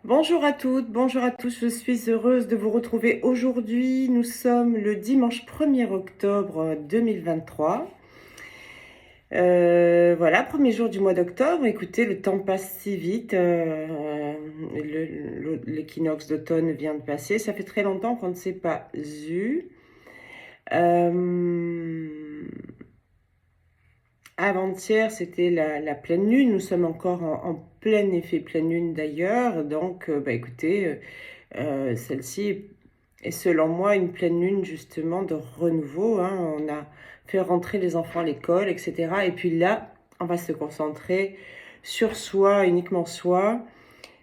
Bonjour à toutes, bonjour à tous, je suis heureuse de vous retrouver aujourd'hui. Nous sommes le dimanche 1er octobre 2023. Voilà, premier jour du mois d'octobre. Écoutez, le temps passe si vite. L'équinoxe d'automne vient de passer. Ça fait très longtemps qu'on ne s'est pas eu. Avant-hier, c'était la pleine lune. Nous sommes encore en plein effet pleine lune d'ailleurs. Donc, écoutez, celle-ci est selon moi une pleine lune justement de renouveau, hein. On a fait rentrer les enfants à l'école, etc. Et puis là, on va se concentrer sur soi, uniquement soi,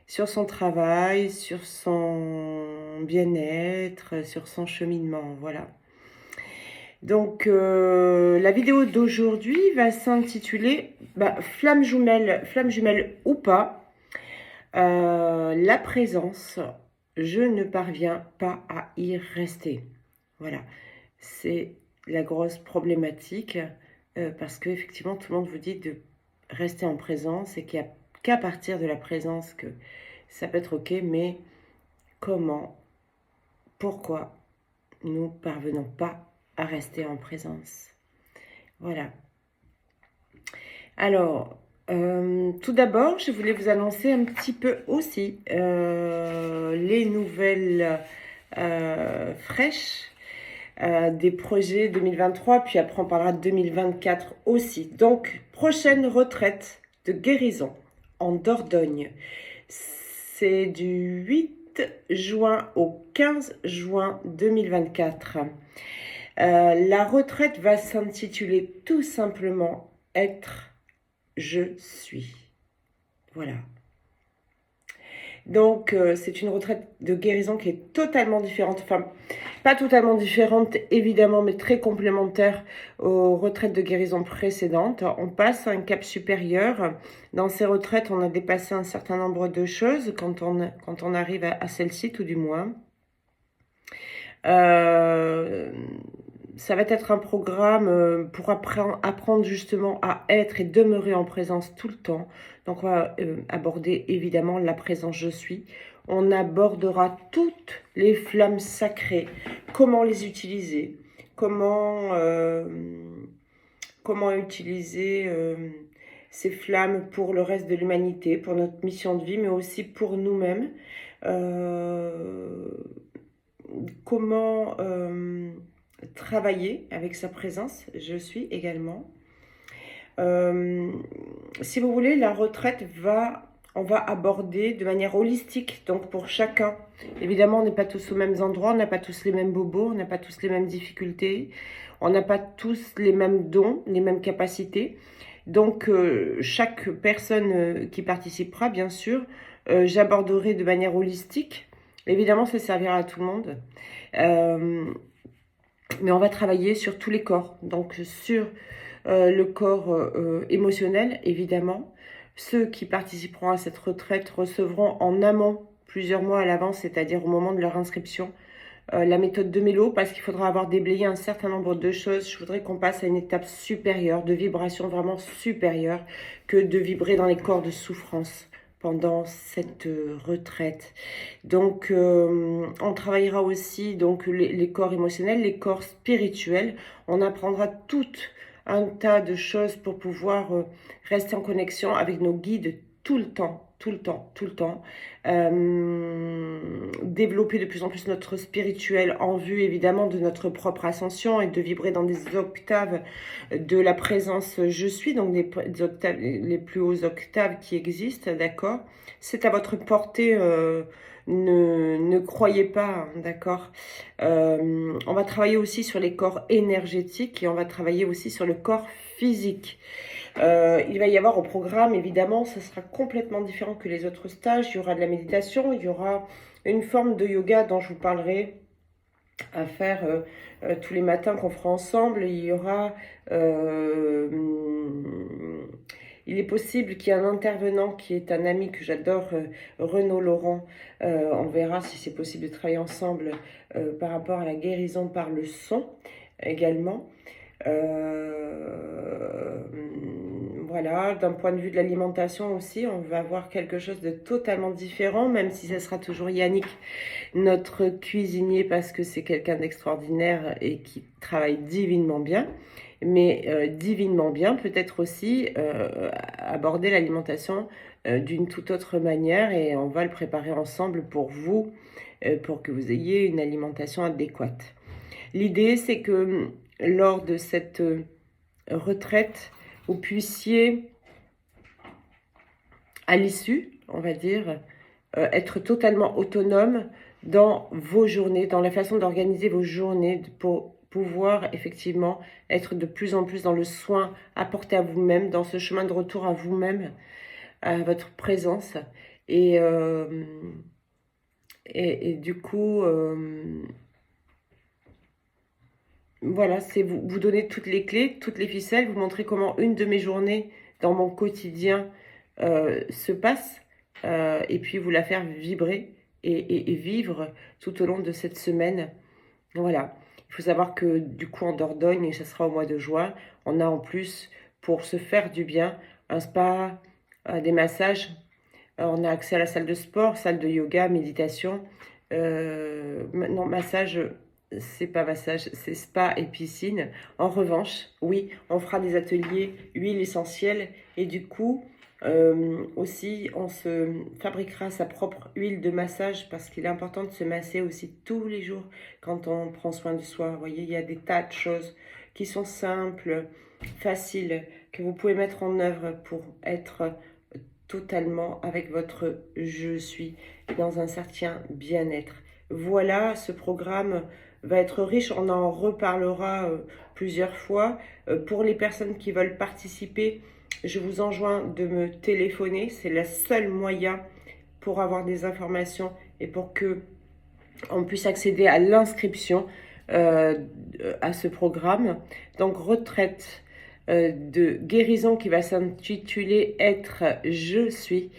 sur son travail, sur son bien-être, sur son cheminement. Voilà. Donc, la vidéo d'aujourd'hui va s'intituler flamme jumelle ou pas, la présence, je ne parviens pas à y rester. Voilà, c'est la grosse problématique parce que effectivement tout le monde vous dit de rester en présence et qu'il n'y a qu'à partir de la présence que ça peut être ok, mais comment, pourquoi nous parvenons pas à rester en présence? Voilà. Alors, tout d'abord, je voulais vous annoncer un petit peu aussi les nouvelles fraîches des projets 2023, puis après on parlera de 2024 aussi. Donc, prochaine retraite de guérison en Dordogne. C'est du 8 juin au 15 juin 2024. La retraite va s'intituler tout simplement Être, je suis. Voilà. Donc, c'est une retraite de guérison qui est totalement différente. Enfin, pas totalement différente, évidemment, mais très complémentaire aux retraites de guérison précédentes. On passe à un cap supérieur. Dans ces retraites, on a dépassé un certain nombre de choses quand on arrive à celle-ci, tout du moins. Ça va être un programme pour apprendre justement à être et demeurer en présence tout le temps. Donc on va aborder évidemment la présence je suis. On abordera toutes les flammes sacrées, comment les utiliser, comment utiliser ces flammes pour le reste de l'humanité, pour notre mission de vie, mais aussi pour nous-mêmes. Comment travailler avec sa présence, je suis également. Si vous voulez, la retraite on va aborder de manière holistique, donc pour chacun. Évidemment, on n'est pas tous aux mêmes endroits, on n'a pas tous les mêmes bobos, on n'a pas tous les mêmes difficultés, on n'a pas tous les mêmes dons, les mêmes capacités. Donc, chaque personne qui participera, bien sûr, j'aborderai de manière holistique. Évidemment, ça servira à tout le monde. Mais on va travailler sur tous les corps, donc sur le corps émotionnel, évidemment. Ceux qui participeront à cette retraite recevront en amont, plusieurs mois à l'avance, c'est-à-dire au moment de leur inscription, la méthode de Mélo, parce qu'il faudra avoir déblayé un certain nombre de choses. Je voudrais qu'on passe à une étape supérieure, de vibration vraiment supérieure, que de vibrer dans les corps de souffrance pendant cette retraite. Donc, on travaillera aussi donc les corps émotionnels, les corps spirituels. On apprendra tout un tas de choses pour pouvoir rester en connexion avec nos guides tout le temps, tout le temps, tout le temps. Développer de plus en plus notre spirituel en vue évidemment de notre propre ascension et de vibrer dans des octaves de la présence je suis, donc des octaves, les plus hautes octaves qui existent, d'accord? C'est à votre portée, ne croyez pas, hein, d'accord? On va travailler aussi sur les corps énergétiques et on va travailler aussi sur le corps physique. Il va y avoir au programme, évidemment, ça sera complètement différent que les autres stages. Il y aura de la méditation, il y aura une forme de yoga dont je vous parlerai à faire tous les matins qu'on fera ensemble. Il y aura... il est possible qu'il y ait un intervenant qui est un ami que j'adore, Renaud Laurent. On verra si c'est possible de travailler ensemble par rapport à la guérison par le son également. Voilà, d'un point de vue de l'alimentation aussi, on va avoir quelque chose de totalement différent, même si ce sera toujours Yannick, notre cuisinier, parce que c'est quelqu'un d'extraordinaire et qui travaille divinement bien. Mais divinement bien, peut-être aussi aborder l'alimentation d'une toute autre manière, et on va le préparer ensemble pour vous, pour que vous ayez une alimentation adéquate. L'idée, c'est que lors de cette retraite, vous puissiez, à l'issue, on va dire, être totalement autonome dans vos journées, dans la façon d'organiser vos journées pour pouvoir effectivement être de plus en plus dans le soin apporté à vous-même, dans ce chemin de retour à vous-même, à votre présence. Et, euh, et du coup, voilà, c'est vous donner toutes les clés, toutes les ficelles, vous montrer comment une de mes journées dans mon quotidien se passe, et puis vous la faire vibrer et vivre tout au long de cette semaine. Voilà, il faut savoir que du coup en Dordogne, et ça sera au mois de juin, on a en plus, pour se faire du bien, un spa, des massages. On a accès à la salle de sport, salle de yoga, méditation. Non, massage, c'est pas massage, c'est spa et piscine. En revanche, oui, on fera des ateliers huile essentielle, et du coup, aussi, on se fabriquera sa propre huile de massage, parce qu'il est important de se masser aussi tous les jours quand on prend soin de soi. Vous voyez, il y a des tas de choses qui sont simples, faciles, que vous pouvez mettre en œuvre pour être totalement avec votre je suis et dans un certain bien-être. Voilà, ce programme va être riche, on en reparlera plusieurs fois. Pour les personnes qui veulent participer, je vous enjoins de me téléphoner, c'est le seul moyen pour avoir des informations et pour que on puisse accéder à l'inscription à ce programme. Donc retraite de guérison qui va s'intituler Être Je suis.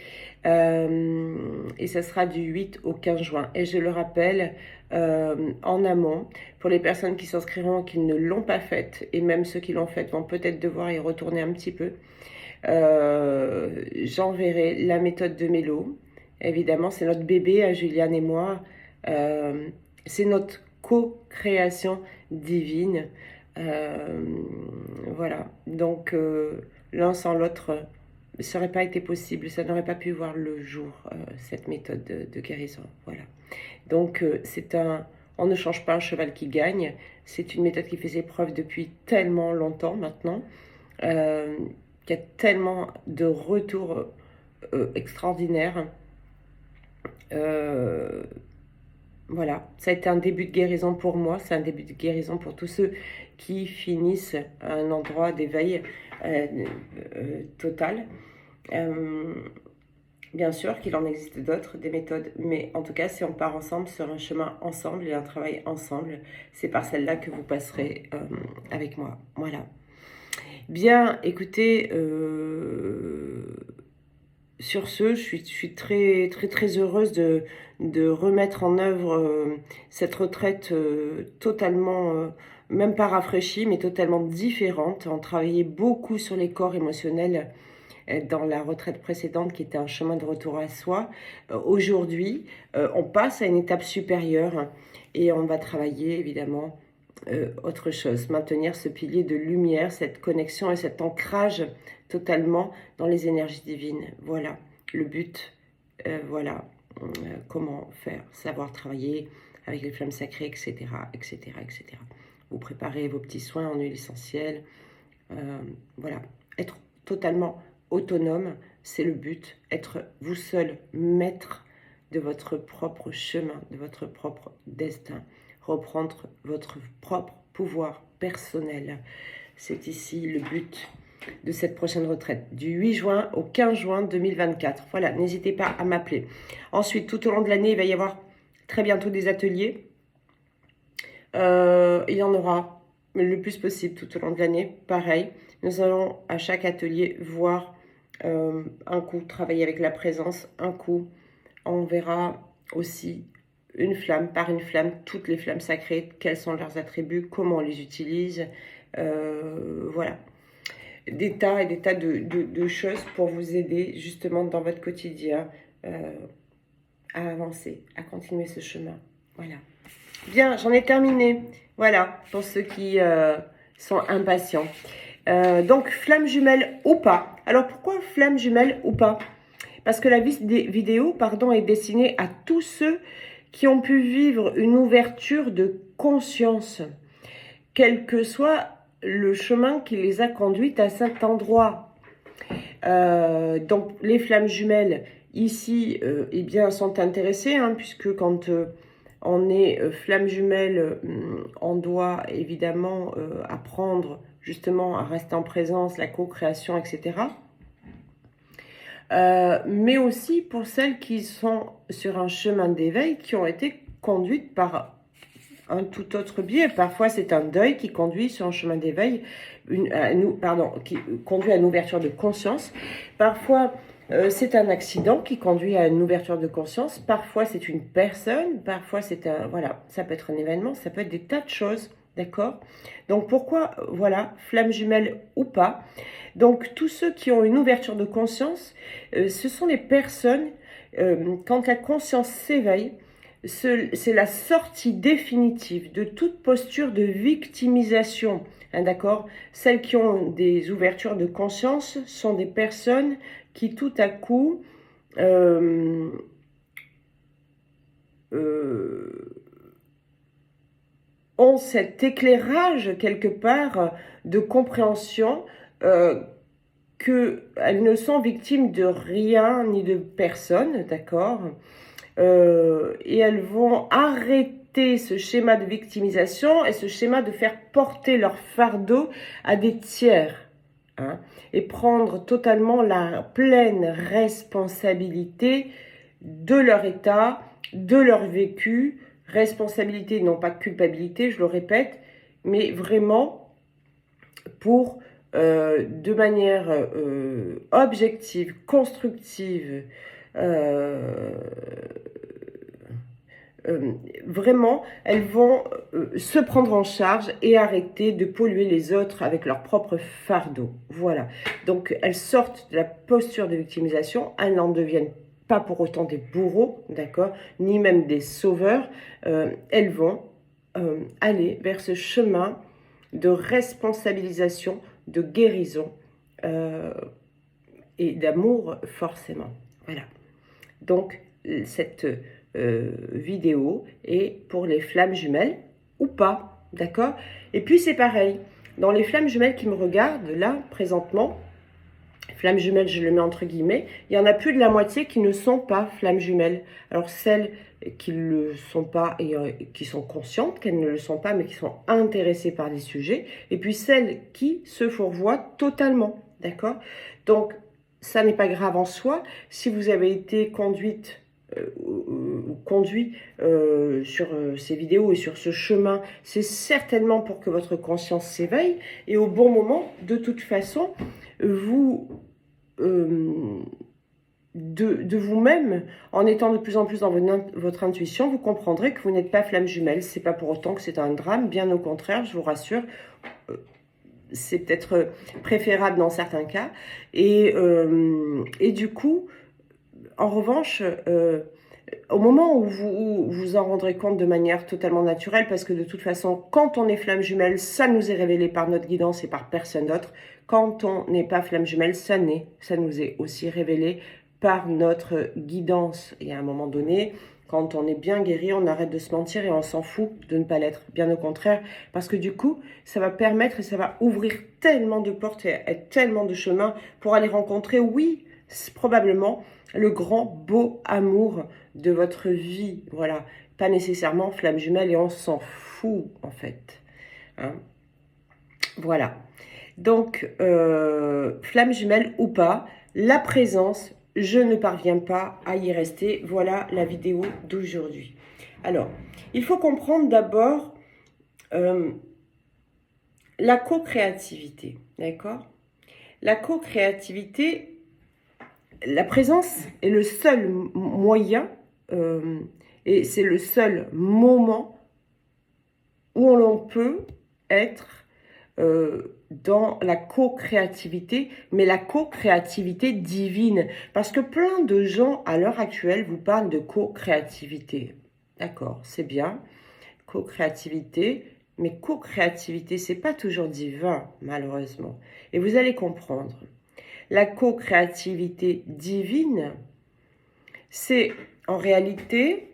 Et ça sera du 8 au 15 juin. Et je le rappelle en amont, pour les personnes qui s'inscriront et qui ne l'ont pas faite, et même ceux qui l'ont faite vont peut-être devoir y retourner un petit peu, j'enverrai la méthode de Mélo. Évidemment, c'est notre bébé à Juliane et moi. Euh, c'est notre co-création divine. Euh, voilà. Donc, l'un sans l'autre, ça n'aurait pas été possible. Ça n'aurait pas pu voir le jour, cette méthode de guérison. Voilà. Donc, on ne change pas un cheval qui gagne. C'est une méthode qui fait ses preuves depuis tellement longtemps maintenant. Euh, qu'il y a tellement de retours extraordinaires. Euh, voilà, ça a été un début de guérison pour moi, c'est un début de guérison pour tous ceux qui finissent à un endroit d'éveil total. Euh, Bien sûr qu'il en existe d'autres, des méthodes, mais en tout cas, si on part ensemble sur un chemin ensemble et un travail ensemble, c'est par celle-là que vous passerez avec moi. Voilà. Bien, écoutez, sur ce, je suis très, très, très heureuse de remettre en œuvre cette retraite totalement, même pas rafraîchie, mais totalement différente. On travaillait beaucoup sur les corps émotionnels dans la retraite précédente, qui était un chemin de retour à soi. Aujourd'hui, on passe à une étape supérieure et on va travailler évidemment autre chose, maintenir ce pilier de lumière, cette connexion et cet ancrage totalement dans les énergies divines. Voilà le but, voilà comment faire, savoir travailler avec les flammes sacrées, etc., etc., etc. Vous préparez vos petits soins en huile essentielle, voilà, être totalement autonome, c'est le but, être vous seul maître de votre propre chemin, de votre propre destin, reprendre votre propre pouvoir personnel. C'est ici le but de cette prochaine retraite, du 8 juin au 15 juin 2024. Voilà, n'hésitez pas à m'appeler. Ensuite, tout au long de l'année, il va y avoir très bientôt des ateliers. Il y en aura le plus possible tout au long de l'année. Pareil, nous allons à chaque atelier voir un coup travailler avec la présence, un coup on verra aussi une flamme par une flamme, toutes les flammes sacrées, quels sont leurs attributs, comment on les utilise, voilà. des tas et des tas de choses pour vous aider justement dans votre quotidien à avancer, à continuer ce chemin. Voilà. Bien, j'en ai terminé. Voilà, pour ceux qui sont impatients. Donc, flamme jumelle ou pas. Alors, pourquoi flamme jumelle ou pas? Parce que la vidéo, pardon, est destinée à tous ceux qui ont pu vivre une ouverture de conscience, quel que soit le chemin qui les a conduites à cet endroit. Donc, les flammes jumelles, ici, eh bien, sont intéressées, hein, puisque quand on est flamme jumelle, on doit évidemment apprendre justement à rester en présence, la co-création, etc. Mais aussi pour celles qui sont sur un chemin d'éveil, qui ont été conduites par un tout autre biais. Parfois, c'est un deuil qui conduit sur un chemin d'éveil, qui conduit à une ouverture de conscience. Parfois, c'est un accident qui conduit à une ouverture de conscience. Parfois, c'est une personne. Parfois, c'est un... Voilà, ça peut être un événement, ça peut être des tas de choses. D'accord? Donc, pourquoi, voilà, flamme jumelle ou pas? Donc, tous ceux qui ont une ouverture de conscience, ce sont les personnes, quand la conscience s'éveille, c'est la sortie définitive de toute posture de victimisation. Hein, d'accord? Celles qui ont des ouvertures de conscience sont des personnes qui tout à coup ont cet éclairage quelque part de compréhension qu'elles ne sont victimes de rien ni de personne, d'accord? Et elles vont arrêter ce schéma de victimisation et ce schéma de faire porter leur fardeau à des tiers, hein, et prendre totalement la pleine responsabilité de leur état, de leur vécu, responsabilité, non pas culpabilité, je le répète, mais vraiment pour, de manière objective, constructive, vraiment, elles vont se prendre en charge et arrêter de polluer les autres avec leur propre fardeau. Voilà. Donc, elles sortent de la posture de victimisation, elles n'en deviennent pas pour autant des bourreaux, d'accord, ni même des sauveurs. Elles vont aller vers ce chemin de responsabilisation, de guérison et d'amour, forcément. Voilà. Donc, cette vidéo est pour les flammes jumelles ou pas, d'accord? Et puis, c'est pareil. Dans les flammes jumelles qui me regardent, là, présentement, flammes jumelles, je le mets entre guillemets, il y en a plus de la moitié qui ne sont pas flammes jumelles. Alors, celles qui ne le sont pas et qui sont conscientes qu'elles ne le sont pas, mais qui sont intéressées par des sujets, et puis celles qui se fourvoient totalement, d'accord? Donc, ça n'est pas grave en soi. Si vous avez été conduite ou conduit sur ces vidéos et sur ce chemin, c'est certainement pour que votre conscience s'éveille et au bon moment, de toute façon, vous... de vous-même, en étant de plus en plus dans votre intuition, vous comprendrez que vous n'êtes pas flamme jumelle. C'est pas pour autant que c'est un drame, bien au contraire, je vous rassure. C'est peut-être préférable dans certains cas. Et du coup, en revanche, au moment où vous en rendrez compte de manière totalement naturelle, parce que de toute façon, quand on est flamme jumelle, ça nous est révélé par notre guidance et par personne d'autre. Quand on n'est pas flamme jumelle, ça nous est aussi révélé par notre guidance. Et à un moment donné, quand on est bien guéri, on arrête de se mentir et on s'en fout de ne pas l'être. Bien au contraire, parce que du coup, ça va permettre et ça va ouvrir tellement de portes et tellement de chemins pour aller rencontrer, oui, probablement, le grand beau amour de votre vie. Voilà, pas nécessairement flamme jumelle et on s'en fout en fait. Hein, voilà. Donc, flamme jumelle ou pas, la présence, je ne parviens pas à y rester. Voilà la vidéo d'aujourd'hui. Alors, il faut comprendre d'abord la co-créativité, d'accord? La co-créativité, la présence est le seul moyen et c'est le seul moment où l'on peut être dans la co-créativité, mais la co-créativité divine. Parce que plein de gens, à l'heure actuelle, vous parlent de co-créativité. D'accord, c'est bien. Co-créativité, mais co-créativité, c'est pas toujours divin, malheureusement. Et vous allez comprendre. La co-créativité divine, c'est en réalité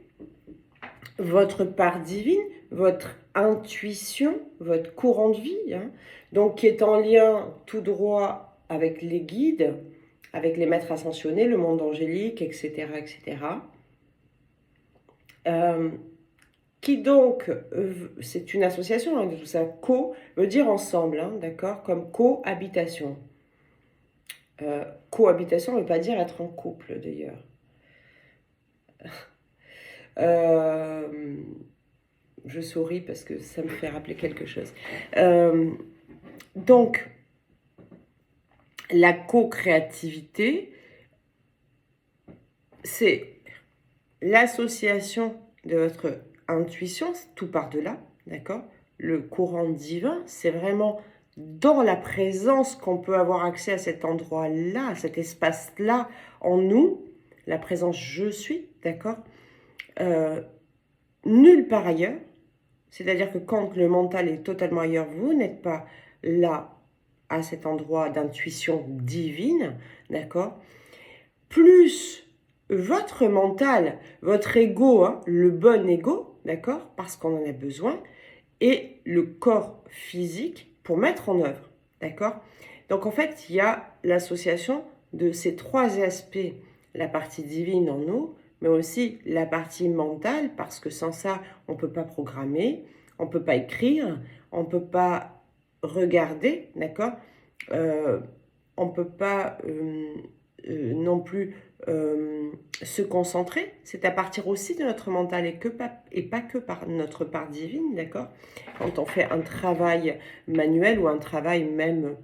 votre part divine, votre intuition, votre courant de vie, hein, donc qui est en lien tout droit avec les guides, avec les maîtres ascensionnés, le monde angélique, etc., etc. Qui donc, c'est une association, hein, de tout ça, co veut dire ensemble, hein, d'accord, comme cohabitation. Cohabitation ne veut pas dire être en couple, d'ailleurs. Je souris parce que ça me fait rappeler quelque chose. Donc, la co-créativité, c'est l'association de votre intuition, tout part de là, d'accord? Le courant divin, c'est vraiment dans la présence qu'on peut avoir accès à cet endroit-là, à cet espace-là en nous, la présence je suis, d'accord? Nulle part ailleurs, c'est-à-dire que quand le mental est totalement ailleurs, vous n'êtes pas là, à cet endroit d'intuition divine, d'accord? Plus votre mental, votre ego, hein, le bon ego, d'accord? Parce qu'on en a besoin, et le corps physique pour mettre en œuvre, d'accord? Donc en fait, il y a l'association de ces trois aspects, la partie divine en nous, mais aussi la partie mentale, parce que sans ça, on ne peut pas programmer, on ne peut pas écrire, on ne peut pas regarder, d'accord? On ne peut pas non plus se concentrer. C'est à partir aussi de notre mental et pas que par notre part divine, d'accord? Quand on fait un travail manuel ou un travail même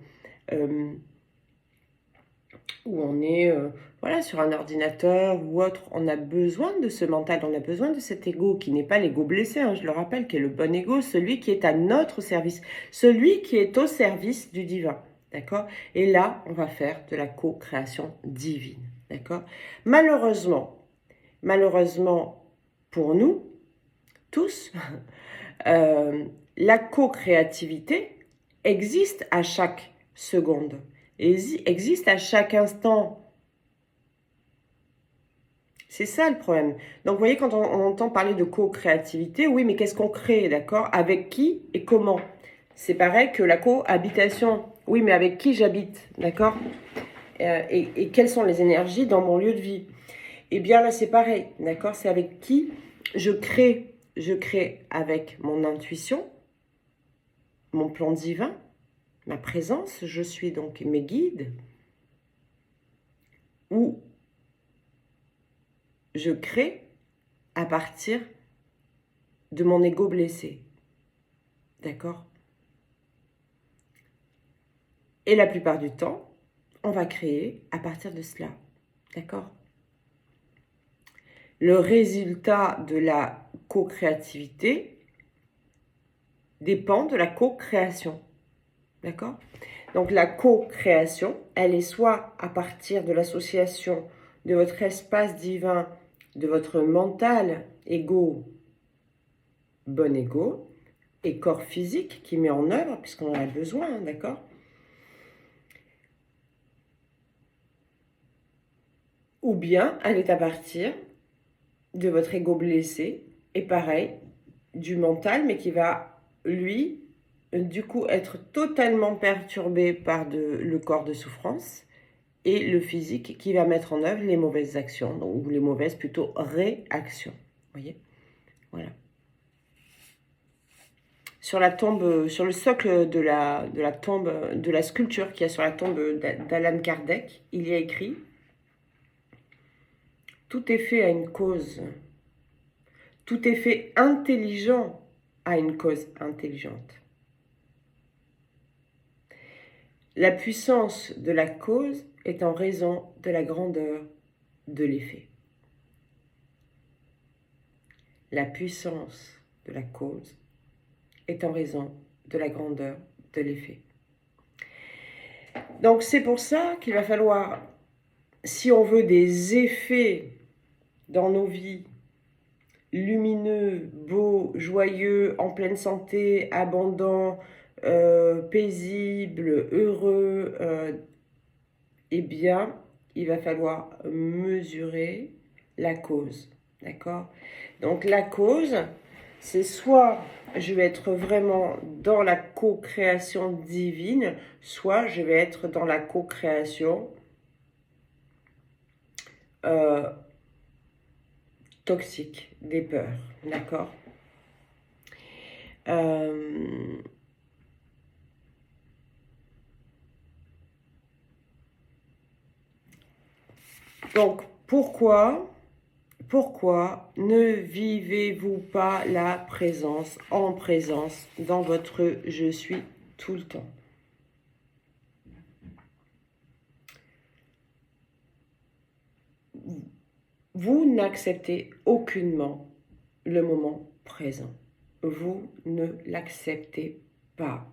où on est voilà, sur un ordinateur ou autre, on a besoin de ce mental, on a besoin de cet ego qui n'est pas l'ego blessé, hein, je le rappelle, qui est le bon ego, celui qui est à notre service, celui qui est au service du divin. D'accord? Et là, on va faire de la co-création divine. D'accord? Malheureusement pour nous, tous, la co-créativité existe à chaque seconde, existe à chaque instant. C'est ça le problème. Donc, vous voyez, quand on entend parler de co-créativité, oui, mais qu'est-ce qu'on crée, d'accord? Avec qui et comment? C'est pareil que la cohabitation. Oui, mais avec qui j'habite, d'accord? Et quelles sont les énergies dans mon lieu de vie? Eh bien, là, c'est pareil, d'accord? C'est avec qui je crée. Je crée avec mon intuition, mon plan divin, ma présence, je suis donc mes guides, ou je crée à partir de mon ego blessé. D'accord? Et la plupart du temps, on va créer à partir de cela. D'accord? Le résultat de la co-créativité dépend de la co-création. D'accord? Donc la co-création, elle est soit à partir de l'association de votre espace divin, de votre mental, ego, bon ego, et corps physique qui met en œuvre, puisqu'on en a besoin, d'accord? Ou bien elle est à partir de votre ego blessé, et pareil, du mental, mais qui va, lui, du coup, être totalement perturbé par le corps de souffrance, et le physique qui va mettre en œuvre les mauvaises actions, ou les mauvaises plutôt réactions. Vous voyez? Voilà. Sur la tombe, sur le socle de la tombe, de la sculpture qu'il y a sur la tombe d'Alan Kardec, il y a écrit « Tout est fait à une cause. Tout est fait intelligent à une cause intelligente. » La puissance de la cause est en raison de la grandeur de l'effet. La puissance de la cause est en raison de la grandeur de l'effet. Donc c'est pour ça qu'il va falloir, si on veut des effets dans nos vies, lumineux, beaux, joyeux, en pleine santé, abondants, paisibles, heureux, eh bien, il va falloir mesurer la cause. D'accord? Donc la cause, c'est soit je vais être vraiment dans la co-création divine, soit je vais être dans la co-création euh, toxique, des peurs. D'accord? euh, donc, pourquoi ne vivez-vous pas la présence en présence dans votre je suis tout le temps? Vous n'acceptez aucunement le moment présent. Vous ne l'acceptez pas.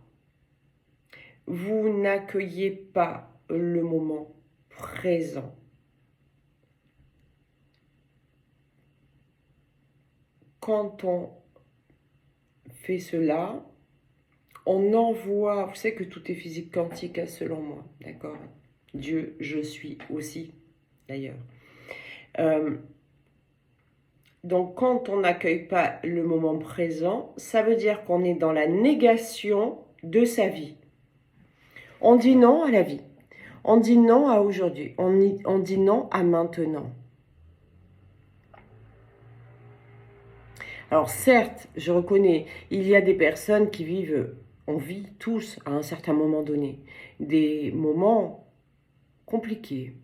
Vous n'accueillez pas le moment présent. Quand on fait cela, on envoie, vous savez que tout est physique quantique selon moi, d'accord? Dieu, je suis aussi, d'ailleurs. Donc quand on n'accueille pas le moment présent, ça veut dire qu'on est dans la négation de sa vie. On dit non à la vie. On dit non à aujourd'hui. On dit non à maintenant. Alors certes, je reconnais, il y a des personnes qui vivent, on vit tous à un certain moment donné, des moments compliqués.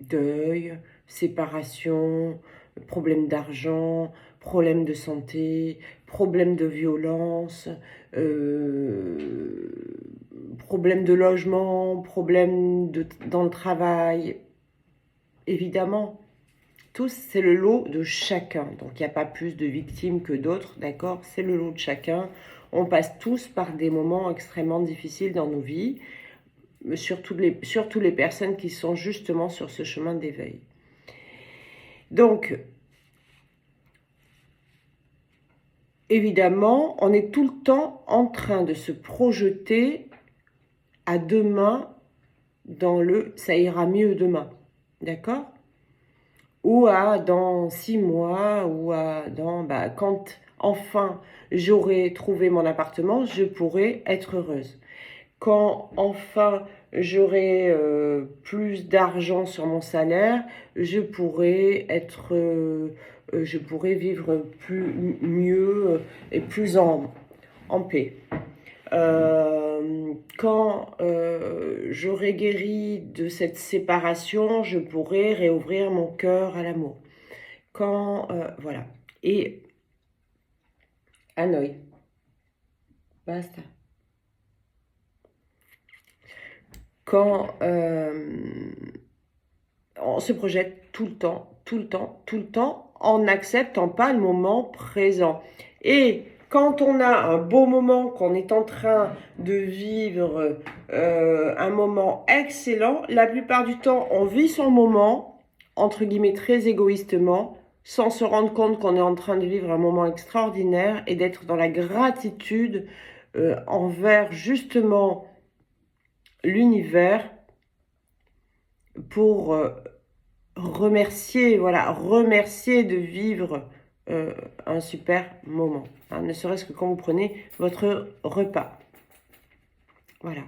Deuil, séparation, problème d'argent, problème de santé, problème de violence, problème de logement, problème dans le travail. Évidemment, tous, c'est le lot de chacun. Donc, il n'y a pas plus de victimes que d'autres, d'accord? C'est le lot de chacun. On passe tous par des moments extrêmement difficiles dans nos vies, surtout les personnes qui sont justement sur ce chemin d'éveil. Donc, évidemment, on est tout le temps en train de se projeter à demain dans le « ça ira mieux demain », d'accord? Ou à dans 6 mois, ou à dans quand enfin j'aurai trouvé mon appartement, je pourrai être heureuse. Quand enfin j'aurai plus d'argent sur mon salaire, je pourrai je pourrai vivre mieux et plus en paix. Quand j'aurai guéri de cette séparation, je pourrai réouvrir mon cœur à l'amour. Quand, voilà. Et Hanoï, basta. Quand on se projette tout le temps, tout le temps, tout le temps, en n'acceptant pas le moment présent. Et quand on a un beau moment, qu'on est en train de vivre un moment excellent, la plupart du temps, on vit son moment, entre guillemets, très égoïstement, sans se rendre compte qu'on est en train de vivre un moment extraordinaire et d'être dans la gratitude envers justement l'univers pour remercier, voilà, remercier de vivre un super moment. Hein, ne serait-ce que quand vous prenez votre repas. Voilà.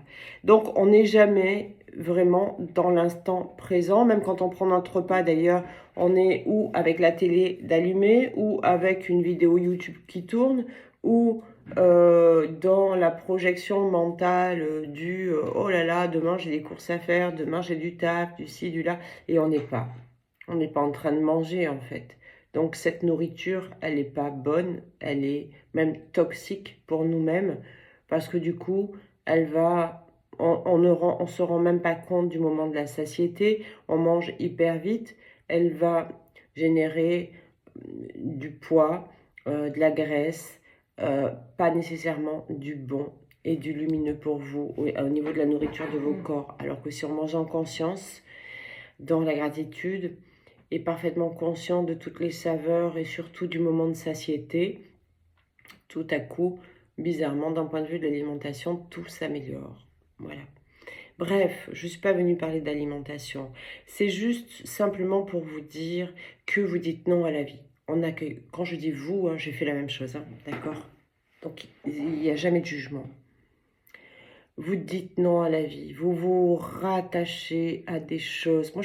Donc, on n'est jamais vraiment dans l'instant présent. Même quand on prend notre repas, d'ailleurs, on est ou avec la télé d'allumer, ou avec une vidéo YouTube qui tourne, ou dans la projection mentale du oh là là, demain j'ai des courses à faire, demain j'ai du taf, du ci, du là, et on n'est pas. On n'est pas en train de manger, en fait. Donc, cette nourriture, elle n'est pas bonne, elle est même toxique pour nous-mêmes, parce que du coup, elle va, on se rend même pas compte du moment de la satiété, on mange hyper vite, elle va générer du poids, de la graisse, pas nécessairement du bon et du lumineux pour vous au niveau de la nourriture de vos corps. Alors que si on mange en conscience, dans la gratitude, et parfaitement conscient de toutes les saveurs et surtout du moment de satiété, tout à coup, bizarrement, d'un point de vue de l'alimentation, tout s'améliore. Voilà. Bref, je ne suis pas venue parler d'alimentation. C'est juste simplement pour vous dire que vous dites non à la vie. On accueille. Quand je dis vous, j'ai fait la même chose, d'accord? Donc, il n'y a jamais de jugement. Vous dites non à la vie, vous vous rattachez à des choses. Moi,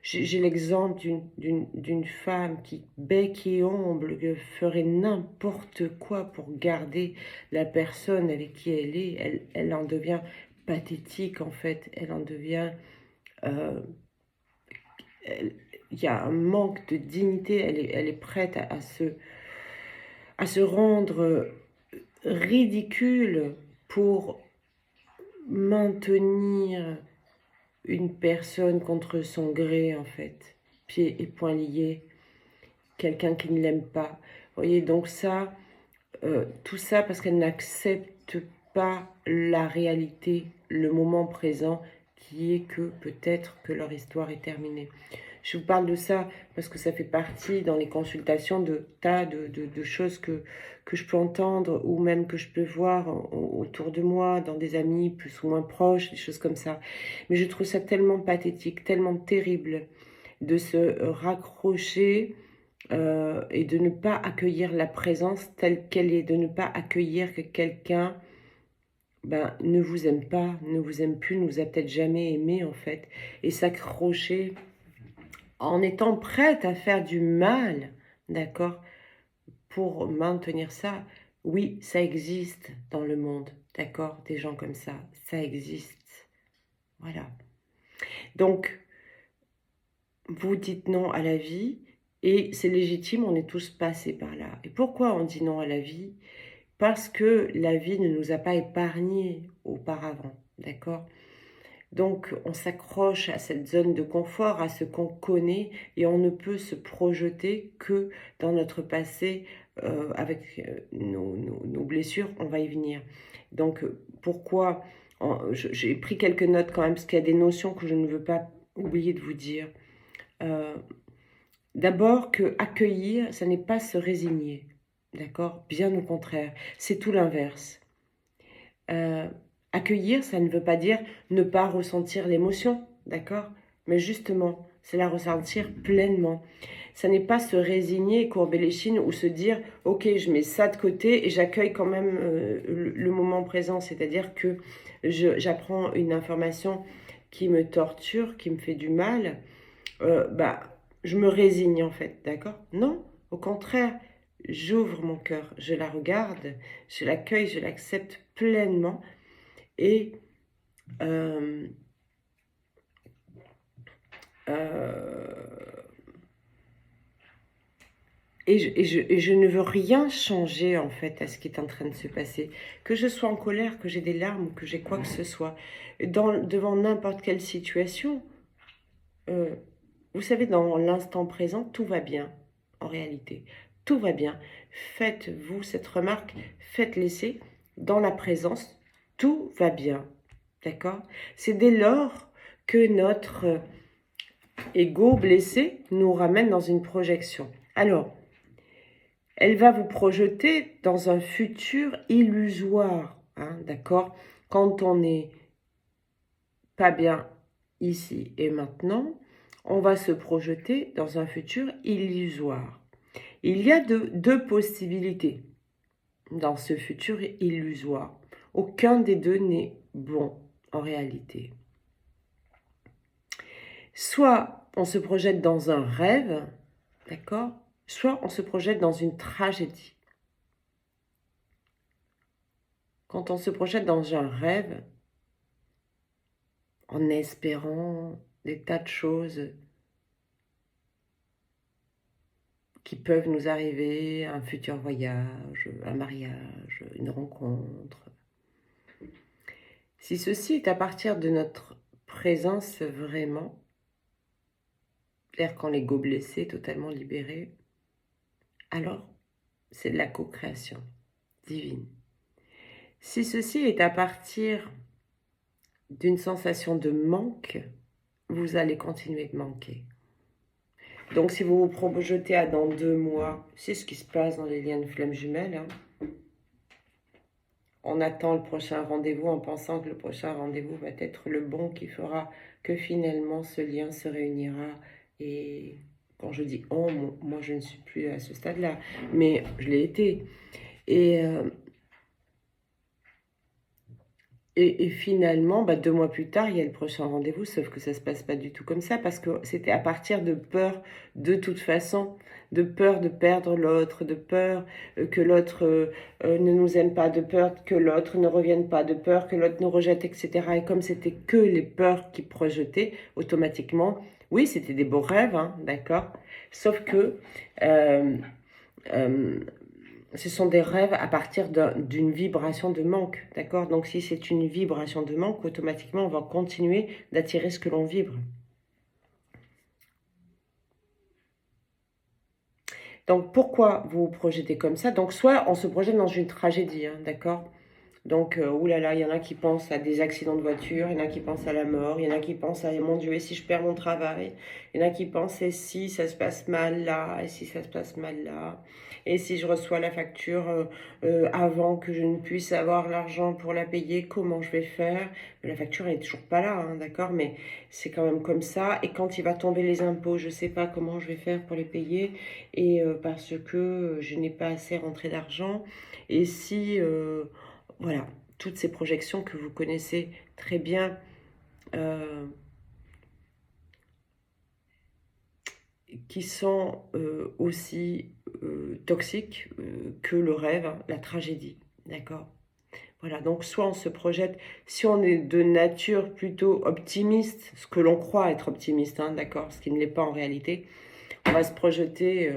j'ai l'exemple d'une femme qui, bec et ongle, ferait n'importe quoi pour garder la personne avec qui elle est. Elle en devient pathétique, en fait. Elle en devient... il y a un manque de dignité. Elle est prête à se rendre ridicule pour maintenir une personne contre son gré, en fait, pieds et poings liés, quelqu'un qui ne l'aime pas. Vous voyez, donc ça, tout ça parce qu'elle n'accepte pas la réalité, le moment présent, qui est que peut-être que leur histoire est terminée. Je vous parle de ça parce que ça fait partie dans les consultations de tas de choses que je peux entendre ou même que je peux voir autour de moi, dans des amis plus ou moins proches, des choses comme ça. Mais je trouve ça tellement pathétique, tellement terrible de se raccrocher et de ne pas accueillir la présence telle qu'elle est, de ne pas accueillir que quelqu'un ne vous aime pas, ne vous aime plus, ne vous a peut-être jamais aimé en fait, et s'accrocher en étant prête à faire du mal, d'accord, pour maintenir ça. Oui, ça existe dans le monde, d'accord, des gens comme ça existe. Voilà. Donc, vous dites non à la vie, et c'est légitime, on est tous passés par là. Et pourquoi on dit non à la vie? Parce que la vie ne nous a pas épargnés auparavant, d'accord? Donc, on s'accroche à cette zone de confort, à ce qu'on connaît, et on ne peut se projeter que dans notre passé, avec nos blessures, on va y venir. Donc, pourquoi j'ai pris quelques notes quand même, parce qu'il y a des notions que je ne veux pas oublier de vous dire. D'abord que accueillir, ça n'est pas se résigner, d'accord? Bien au contraire, c'est tout l'inverse. Accueillir, ça ne veut pas dire ne pas ressentir l'émotion, d'accord? Mais justement, c'est la ressentir pleinement. Ça n'est pas se résigner, courber les chines ou se dire « Ok, je mets ça de côté et j'accueille quand même le moment présent. » C'est-à-dire que j'apprends une information qui me torture, qui me fait du mal. Je me résigne en fait, d'accord? Non, au contraire, j'ouvre mon cœur, je la regarde, je l'accueille, je l'accepte pleinement et euh, euh, et je ne veux rien changer en fait à ce qui est en train de se passer. Que je sois en colère, que j'ai des larmes ou que j'ai quoi que ce soit, devant n'importe quelle situation, vous savez, dans l'instant présent, tout va bien, en réalité. Tout va bien. Faites-vous cette remarque, faites l'essai. Dans la présence, tout va bien. D'accord? C'est dès lors que notre ego blessé nous ramène dans une projection. Alors, elle va vous projeter dans un futur illusoire. D'accord? Quand on n'est pas bien ici et maintenant, on va se projeter dans un futur illusoire. Il y a deux possibilités dans ce futur illusoire. Aucun des deux n'est bon en réalité. Soit on se projette dans un rêve, d'accord? Soit on se projette dans une tragédie. Quand on se projette dans un rêve, en espérant des tas de choses qui peuvent nous arriver, un futur voyage, un mariage, une rencontre. Si ceci est à partir de notre présence vraiment, c'est-à-dire quand l'ego blessé est totalement libéré, alors c'est de la co-création divine. Si ceci est à partir d'une sensation de manque, vous allez continuer de manquer. Donc si vous vous projetez à dans 2 mois, c'est ce qui se passe dans les liens de flammes jumelles, hein. On attend le prochain rendez-vous en pensant que le prochain rendez-vous va être le bon qui fera que finalement ce lien se réunira. Et quand je dis on, moi je ne suis plus à ce stade-là, mais je l'ai été. Et finalement, 2 mois plus tard, il y a le prochain rendez-vous, sauf que ça se passe pas du tout comme ça, parce que c'était à partir de peur, de toute façon, de peur de perdre l'autre, de peur que l'autre ne nous aime pas, de peur que l'autre ne revienne pas, de peur que l'autre nous rejette, etc. Et comme c'était que les peurs qui projetaient, automatiquement, oui, c'était des beaux rêves, hein, d'accord? Sauf que euh, euh, ce sont des rêves à partir d'une vibration de manque, d'accord? Donc si c'est une vibration de manque, automatiquement on va continuer d'attirer ce que l'on vibre. Donc pourquoi vous vous projetez comme ça? Donc soit on se projette dans une tragédie, hein, d'accord? Donc, oulala, il y en a qui pensent à des accidents de voiture, il y en a qui pensent à la mort, il y en a qui pensent à mon Dieu, et si je perds mon travail, il y en a qui pensent et si ça se passe mal là, et si ça se passe mal là, et si je reçois la facture avant que je ne puisse avoir l'argent pour la payer, comment je vais faire? Mais la facture elle est toujours pas là, hein, d'accord? Mais c'est quand même comme ça, et quand il va tomber les impôts, je sais pas comment je vais faire pour les payer, et parce que je n'ai pas assez rentré d'argent, et si voilà, toutes ces projections que vous connaissez très bien, euh, qui sont aussi toxiques que le rêve, hein, la tragédie, d'accord? Voilà, donc soit on se projette, si on est de nature plutôt optimiste, ce que l'on croit être optimiste, hein, d'accord, ce qui ne l'est pas en réalité, on va se projeter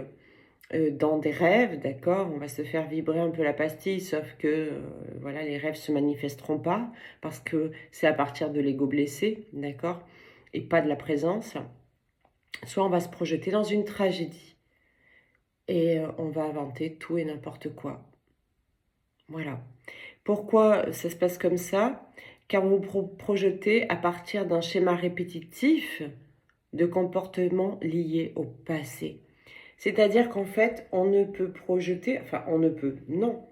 dans des rêves, d'accord, on va se faire vibrer un peu la pastille, sauf que voilà, les rêves se manifesteront pas parce que c'est à partir de l'ego blessé, d'accord, et pas de la présence. Soit on va se projeter dans une tragédie et on va inventer tout et n'importe quoi. Voilà. Pourquoi ça se passe comme ça? Car vous vous projetez à partir d'un schéma répétitif de comportements liés au passé. C'est-à-dire qu'en fait, on ne peut projeter, enfin on ne peut, non.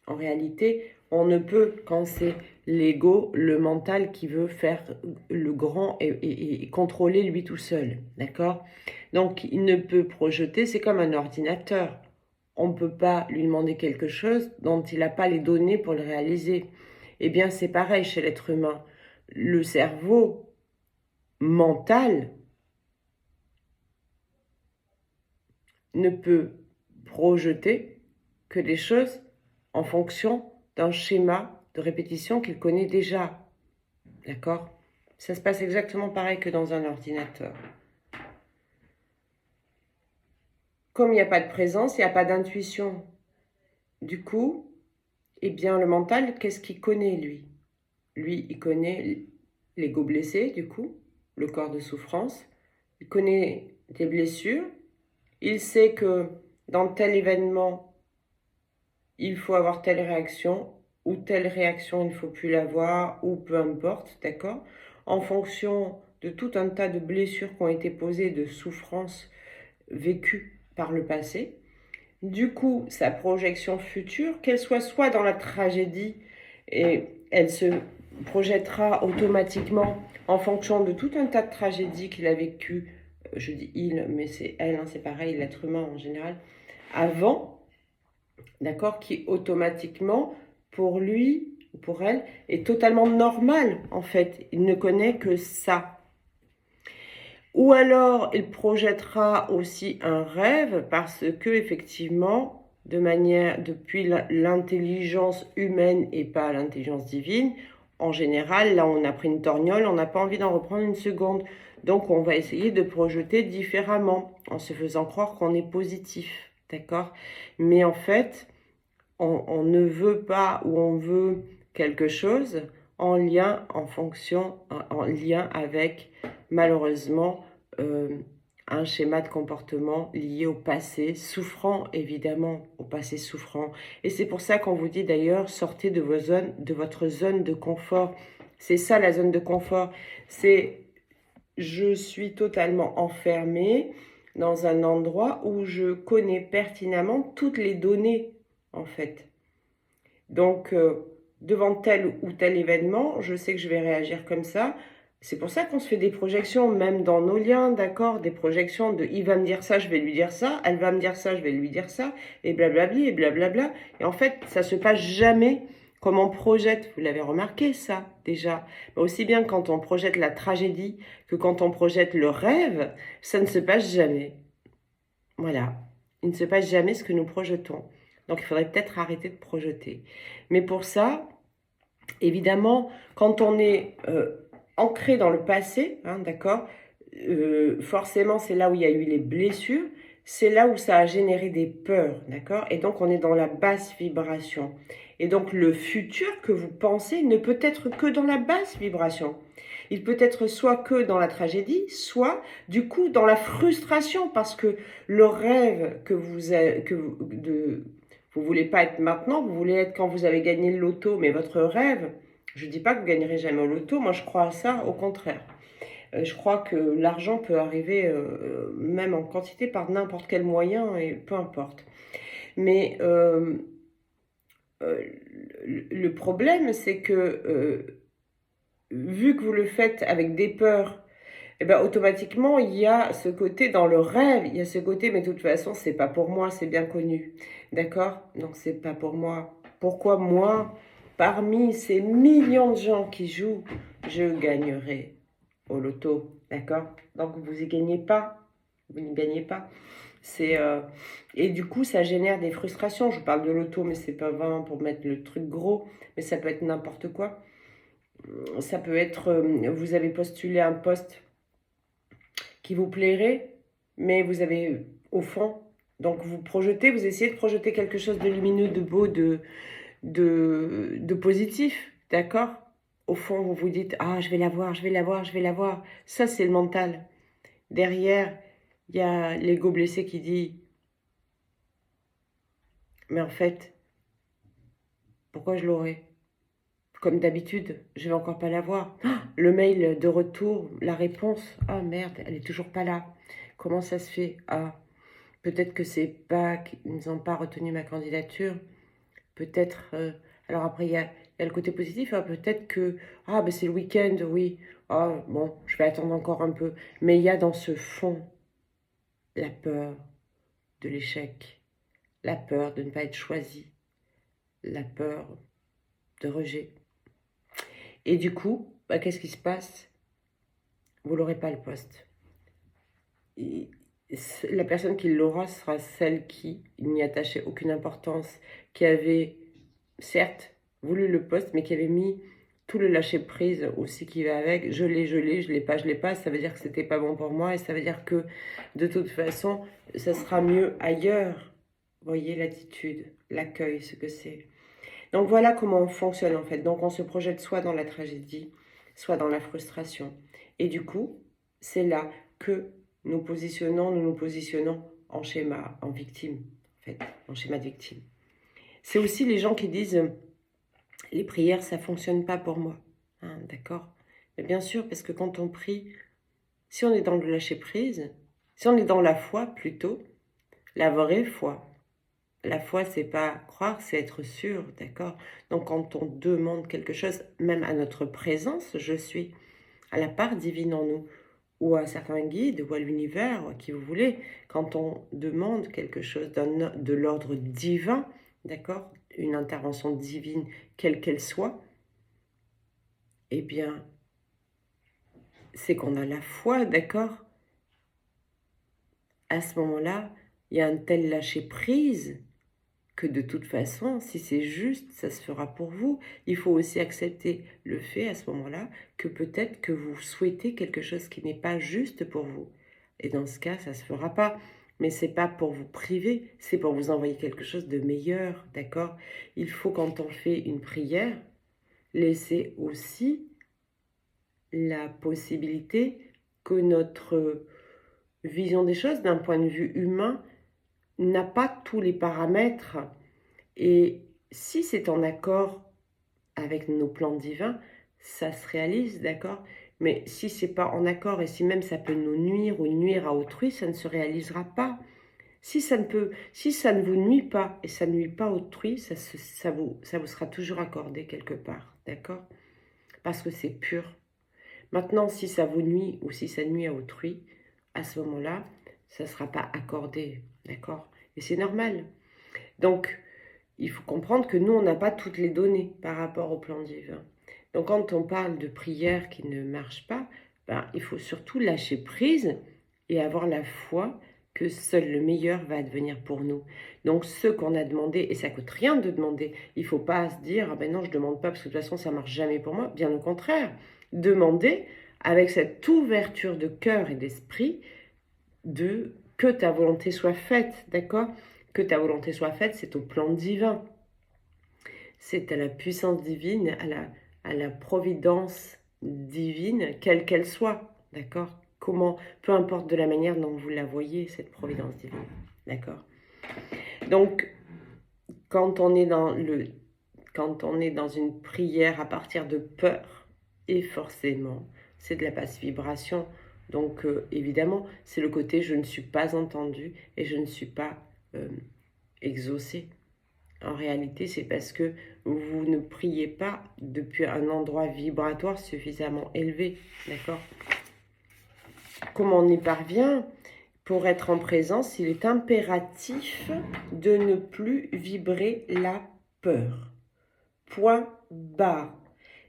En réalité, on ne peut quand c'est l'ego, le mental qui veut faire le grand et contrôler lui tout seul, d'accord? Donc il ne peut projeter, c'est comme un ordinateur. On ne peut pas lui demander quelque chose dont il n'a pas les données pour le réaliser. Eh bien c'est pareil chez l'être humain. Le cerveau mental ne peut projeter que des choses en fonction d'un schéma de répétition qu'il connaît déjà. D'accord? Ça se passe exactement pareil que dans un ordinateur. Comme il n'y a pas de présence, il n'y a pas d'intuition. Du coup, eh bien, le mental, qu'est-ce qu'il connaît, lui? Lui, il connaît l'ego blessé, du coup, le corps de souffrance. Il connaît des blessures. Il sait que dans tel événement, il faut avoir telle réaction, ou telle réaction, il ne faut plus l'avoir, ou peu importe, d'accord? En fonction de tout un tas de blessures qui ont été posées, de souffrances vécues par le passé. Du coup, sa projection future, qu'elle soit dans la tragédie, et elle se projettera automatiquement en fonction de tout un tas de tragédies qu'il a vécues, je dis il, mais c'est elle, hein, c'est pareil, l'être humain en général, avant, d'accord, qui automatiquement, pour lui, ou pour elle, est totalement normal, en fait. Il ne connaît que ça. Ou alors, il projettera aussi un rêve parce que, effectivement, de manière, depuis l'intelligence humaine et pas l'intelligence divine, en général, là, on a pris une torgnole, on n'a pas envie d'en reprendre une seconde. Donc, on va essayer de projeter différemment, en se faisant croire qu'on est positif, d'accord? Mais en fait, on ne veut pas ou on veut quelque chose en lien, en fonction, en lien avec malheureusement un schéma de comportement lié au passé, souffrant évidemment, au passé souffrant. Et c'est pour ça qu'on vous dit d'ailleurs, sortez de votre zone de confort. C'est ça la zone de confort, c'est je suis totalement enfermée dans un endroit où je connais pertinemment toutes les données en fait. Donc, devant tel ou tel événement, je sais que je vais réagir comme ça. C'est pour ça qu'on se fait des projections, même dans nos liens, d'accord? Des projections de il va me dire ça, je vais lui dire ça, elle va me dire ça, je vais lui dire ça, et blablabli, et blablabla. Et en fait, ça se passe jamais comme on projette. Vous l'avez remarqué, ça, déjà. Mais aussi bien quand on projette la tragédie que quand on projette le rêve, ça ne se passe jamais. Voilà. Il ne se passe jamais ce que nous projetons. Donc, il faudrait peut-être arrêter de projeter. Mais pour ça, évidemment, quand on est ancré dans le passé, hein, d'accord, forcément, c'est là où il y a eu les blessures, c'est là où ça a généré des peurs, d'accord? Et donc, on est dans la basse vibration. Et donc, le futur que vous pensez ne peut être que dans la basse vibration. Il peut être soit que dans la tragédie, soit du coup dans la frustration, parce que le rêve que vous voulez pas être maintenant, vous voulez être quand vous avez gagné le loto, mais votre rêve, je ne dis pas que vous gagnerez jamais au loto, moi je crois à ça, au contraire. Je crois que l'argent peut arriver même en quantité par n'importe quel moyen, et peu importe. Mais euh, le problème, c'est que vu que vous le faites avec des peurs, et ben automatiquement, il y a ce côté dans le rêve, il y a ce côté, mais de toute façon, c'est pas pour moi, c'est bien connu. D'accord? Donc, c'est pas pour moi. Pourquoi moi, parmi ces millions de gens qui jouent, je gagnerai au loto? D'accord? Donc, vous y gagnez pas. Vous n'y gagnez pas. C'est et du coup, ça génère des frustrations. Je vous parle de loto, mais c'est pas vraiment pour mettre le truc gros, mais ça peut être n'importe quoi. Ça peut être, vous avez postulé un poste qui vous plairait, mais vous avez au fond, donc vous projetez, vous essayez de projeter quelque chose de lumineux, de beau, de positif, d'accord? Au fond, vous vous dites, ah, je vais l'avoir, je vais l'avoir, je vais l'avoir. Ça, c'est le mental. Derrière, il y a l'ego blessé qui dit, mais en fait, pourquoi je l'aurais? Comme d'habitude, je vais encore pas l'avoir. Ah, le mail de retour, la réponse, ah merde, elle est toujours pas là. Comment ça se fait? Ah, peut-être que c'est pas qu'ils n'ont pas retenu ma candidature. Peut-être. Alors après, il y a le côté positif. Hein, peut-être que. Ah, ben c'est le week-end, oui. Ah, bon, je vais attendre encore un peu. Mais il y a dans ce fond la peur de l'échec, la peur de ne pas être choisi, la peur de rejet. Et du coup, bah, qu'est-ce qui se passe? Vous n'aurez pas le poste. Et la personne qui l'aura sera celle qui n'y attachait aucune importance, qui avait certes voulu le poste, mais qui avait mis tout le lâcher-prise aussi qui va avec. Je l'ai pas, ça veut dire que c'était pas bon pour moi et ça veut dire que de toute façon, ça sera mieux ailleurs. Voyez l'attitude, l'accueil, ce que c'est. Donc voilà comment on fonctionne en fait. Donc on se projette soit dans la tragédie, soit dans la frustration. Et du coup, c'est là que nous nous positionnons en schéma, en victime, en fait, en schéma de victime. C'est aussi les gens qui disent les prières, ça ne fonctionne pas pour moi. Hein, d'accord? Mais bien sûr, parce que quand on prie, si on est dans le lâcher-prise, si on est dans la foi plutôt, la vraie foi, la foi, c'est pas croire, c'est être sûr, d'accord? Donc quand on demande quelque chose, même à notre présence, je suis, à la part divine en nous, ou à certains guides, ou à l'univers, ou à qui vous voulez, quand on demande quelque chose de l'ordre divin, d'accord? Une intervention divine, quelle qu'elle soit, eh bien, c'est qu'on a la foi, d'accord? À ce moment-là, il y a un tel lâcher-prise que de toute façon, si c'est juste, ça se fera pour vous. Il faut aussi accepter le fait à ce moment-là que peut-être que vous souhaitez quelque chose qui n'est pas juste pour vous. Et dans ce cas, ça ne se fera pas. Mais c'est pas pour vous priver, c'est pour vous envoyer quelque chose de meilleur, d'accord? Il faut, quand on fait une prière, laisser aussi la possibilité que notre vision des choses, d'un point de vue humain, n'a pas tous les paramètres. Et si c'est en accord avec nos plans divins, ça se réalise, d'accord? Mais si c'est pas en accord et si même ça peut nous nuire ou nuire à autrui, ça ne se réalisera pas. Si ça ne vous nuit pas et ça ne nuit pas à autrui, ça vous sera toujours accordé quelque part, d'accord? Parce que c'est pur. Maintenant, si ça vous nuit ou si ça nuit à autrui, à ce moment-là, ça ne sera pas accordé, d'accord? Et c'est normal. Donc, il faut comprendre que nous, on n'a pas toutes les données par rapport au plan divin. Donc, quand on parle de prière qui ne marche pas, ben, il faut surtout lâcher prise et avoir la foi que seul le meilleur va advenir pour nous. Donc, ce qu'on a demandé, et ça coûte rien de demander, il ne faut pas se dire, ah ben non, je ne demande pas parce que de toute façon, ça ne marche jamais pour moi. Bien au contraire, demander avec cette ouverture de cœur et d'esprit de que ta volonté soit faite, d'accord? Que ta volonté soit faite, c'est au plan divin. C'est à la puissance divine, à la providence divine, quelle qu'elle soit, d'accord? Comment, peu importe de la manière dont vous la voyez, cette providence divine, d'accord? Donc, quand on est dans une prière à partir de peur, et forcément, c'est de la basse vibration. Donc, évidemment, c'est le côté je ne suis pas entendu et je ne suis pas exaucé. En réalité, c'est parce que vous ne priez pas depuis un endroit vibratoire suffisamment élevé, d'accord? Comment on y parvient? Pour être en présence, il est impératif de ne plus vibrer la peur. Point barre.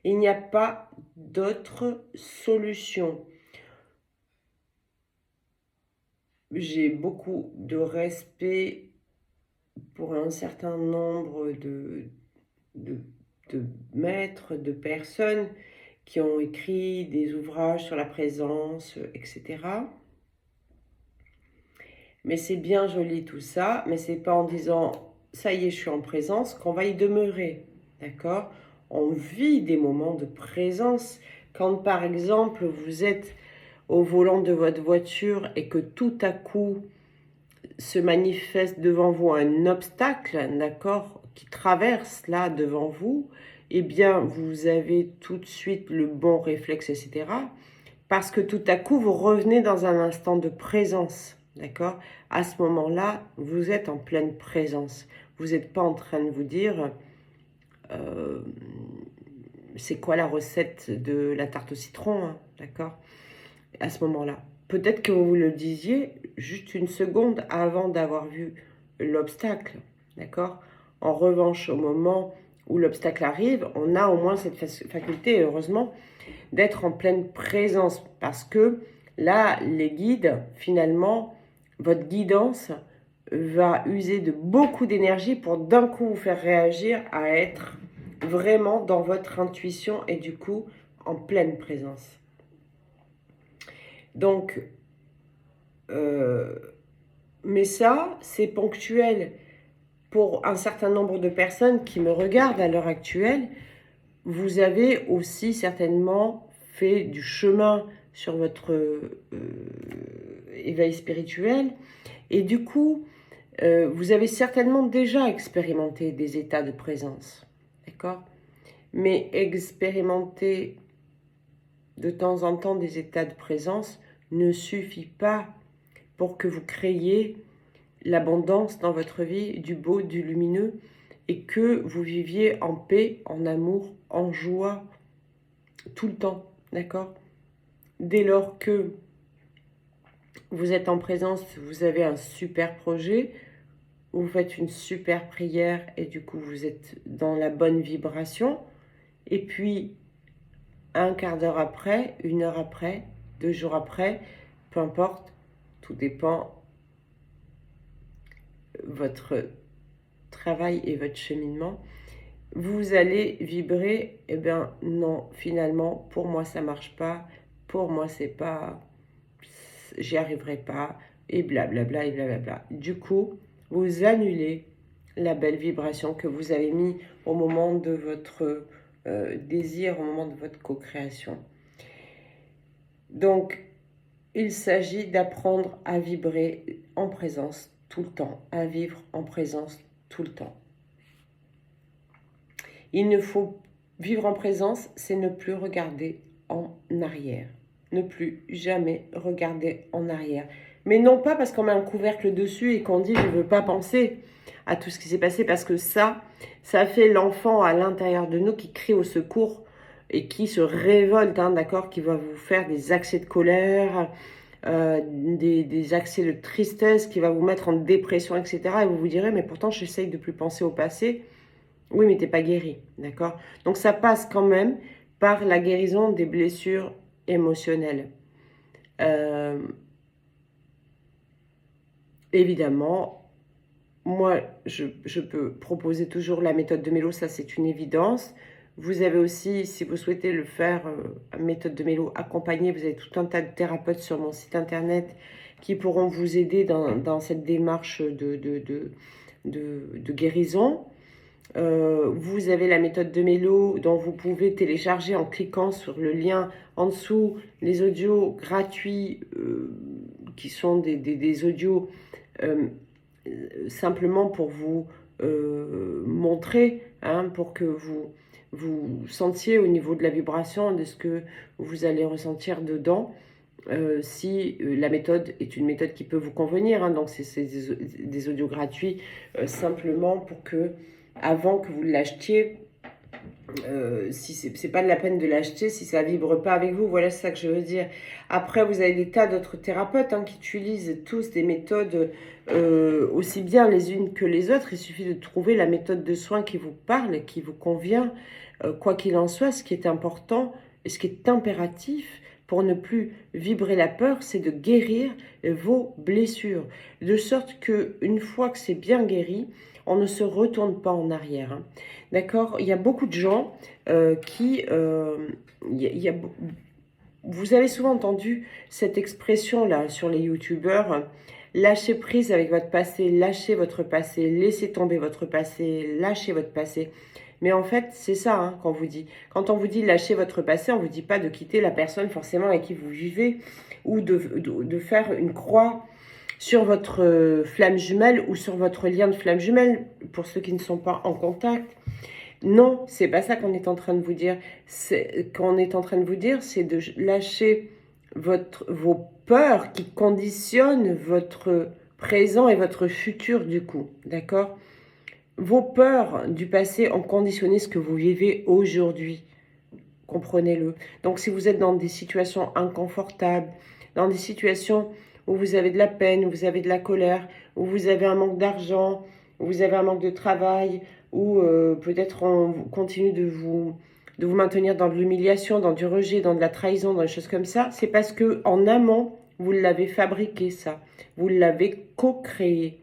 Il n'y a pas d'autre solution. J'ai beaucoup de respect pour un certain nombre de maîtres, de personnes qui ont écrit des ouvrages sur la présence, etc. Mais c'est bien joli tout ça, mais c'est pas en disant ça y est, je suis en présence qu'on va y demeurer, d'accord? On vit des moments de présence. Quand par exemple vous êtes au volant de votre voiture et que tout à coup se manifeste devant vous un obstacle, d'accord, qui traverse là devant vous, eh bien vous avez tout de suite le bon réflexe, etc. Parce que tout à coup vous revenez dans un instant de présence, d'accord? À ce moment-là, vous êtes en pleine présence. Vous n'êtes pas en train de vous dire c'est quoi la recette de la tarte au citron, hein, d'accord? À ce moment-là. Peut-être que vous le disiez juste une seconde avant d'avoir vu l'obstacle, d'accord? En revanche, au moment où l'obstacle arrive, on a au moins cette faculté, heureusement, d'être en pleine présence. Parce que là, les guides, finalement, votre guidance va user de beaucoup d'énergie pour d'un coup vous faire réagir à être vraiment dans votre intuition et du coup en pleine présence. Donc, mais ça, c'est ponctuel. Pour un certain nombre de personnes qui me regardent à l'heure actuelle, vous avez aussi certainement fait du chemin sur votre éveil spirituel. Et du coup, vous avez certainement déjà expérimenté des états de présence. D'accord? Mais expérimenter de temps en temps des états de présence ne suffit pas pour que vous créiez l'abondance dans votre vie, du beau, du lumineux, et que vous viviez en paix, en amour, en joie, tout le temps, d'accord? Dès lors que vous êtes en présence, vous avez un super projet, vous faites une super prière et du coup vous êtes dans la bonne vibration, et puis un quart d'heure après, 1 heure après, 2 jours après, peu importe, tout dépend votre travail et votre cheminement, vous allez vibrer, eh bien non, finalement, pour moi ça marche pas, pour moi c'est pas, j'y arriverai pas, et blablabla, et blablabla. Du coup, vous annulez la belle vibration que vous avez mis au moment de votre désir, au moment de votre co-création. Donc, Il s'agit d'apprendre à vibrer en présence tout le temps, à vivre en présence tout le temps. Il ne faut vivre en présence, c'est ne plus regarder en arrière. Ne plus jamais regarder en arrière. Mais non pas parce qu'on met un couvercle dessus et qu'on dit « je ne veux pas penser » à tout ce qui s'est passé, parce que ça fait l'enfant à l'intérieur de nous qui crie au secours et qui se révolte, hein, d'accord, qui va vous faire des accès de colère, des accès de tristesse, qui va vous mettre en dépression, etc. Et vous vous direz, mais pourtant j'essaye de plus penser au passé. Oui, mais t'es pas guéri, d'accord? Donc ça passe quand même par la guérison des blessures émotionnelles. Évidemment, moi, je peux proposer toujours la méthode de Mélo, ça c'est une évidence. Vous avez aussi, si vous souhaitez le faire, méthode de Mélo accompagnée, vous avez tout un tas de thérapeutes sur mon site internet qui pourront vous aider dans cette démarche de guérison. Vous avez la méthode de Mélo dont vous pouvez télécharger en cliquant sur le lien en dessous les audios gratuits qui sont des audios simplement pour vous montrer, hein, pour que vous sentiez au niveau de la vibration de ce que vous allez ressentir dedans. Si la méthode est une méthode qui peut vous convenir, hein, donc c'est des audios gratuits simplement pour que, avant que vous l'achetiez, si c'est pas de la peine de l'acheter si ça vibre pas avec vous, voilà, c'est ça que je veux dire. Après, vous avez des tas d'autres thérapeutes, hein, qui utilisent tous des méthodes aussi bien les unes que les autres. Il suffit de trouver la méthode de soin qui vous parle, qui vous convient. Quoi qu'il en soit, ce qui est important et ce qui est impératif pour ne plus vibrer la peur, c'est de guérir vos blessures, de sorte que une fois que c'est bien guéri, on ne se retourne pas en arrière, hein. D'accord? Il y a beaucoup de gens qui... vous avez souvent entendu cette expression-là sur les youtubeurs, lâchez prise avec votre passé, lâchez votre passé, laissez tomber votre passé, lâchez votre passé. Mais en fait, c'est ça, hein, qu'on vous dit. Quand on vous dit lâchez votre passé, on ne vous dit pas de quitter la personne forcément avec qui vous vivez ou de faire une croix sur votre flamme jumelle ou sur votre lien de flamme jumelle, pour ceux qui ne sont pas en contact. Non, c'est pas ça qu'on est en train de vous dire. Qu'on est en train de vous dire, c'est de lâcher vos peurs qui conditionnent votre présent et votre futur du coup, d'accord? Vos peurs du passé ont conditionné ce que vous vivez aujourd'hui, comprenez-le. Donc si vous êtes dans des situations inconfortables, dans des situations où vous avez de la peine, où vous avez de la colère, où vous avez un manque d'argent, où vous avez un manque de travail, où peut-être on continue de vous maintenir dans de l'humiliation, dans du rejet, dans de la trahison, dans des choses comme ça, c'est parce que en amont, vous l'avez fabriqué ça, vous l'avez co-créé.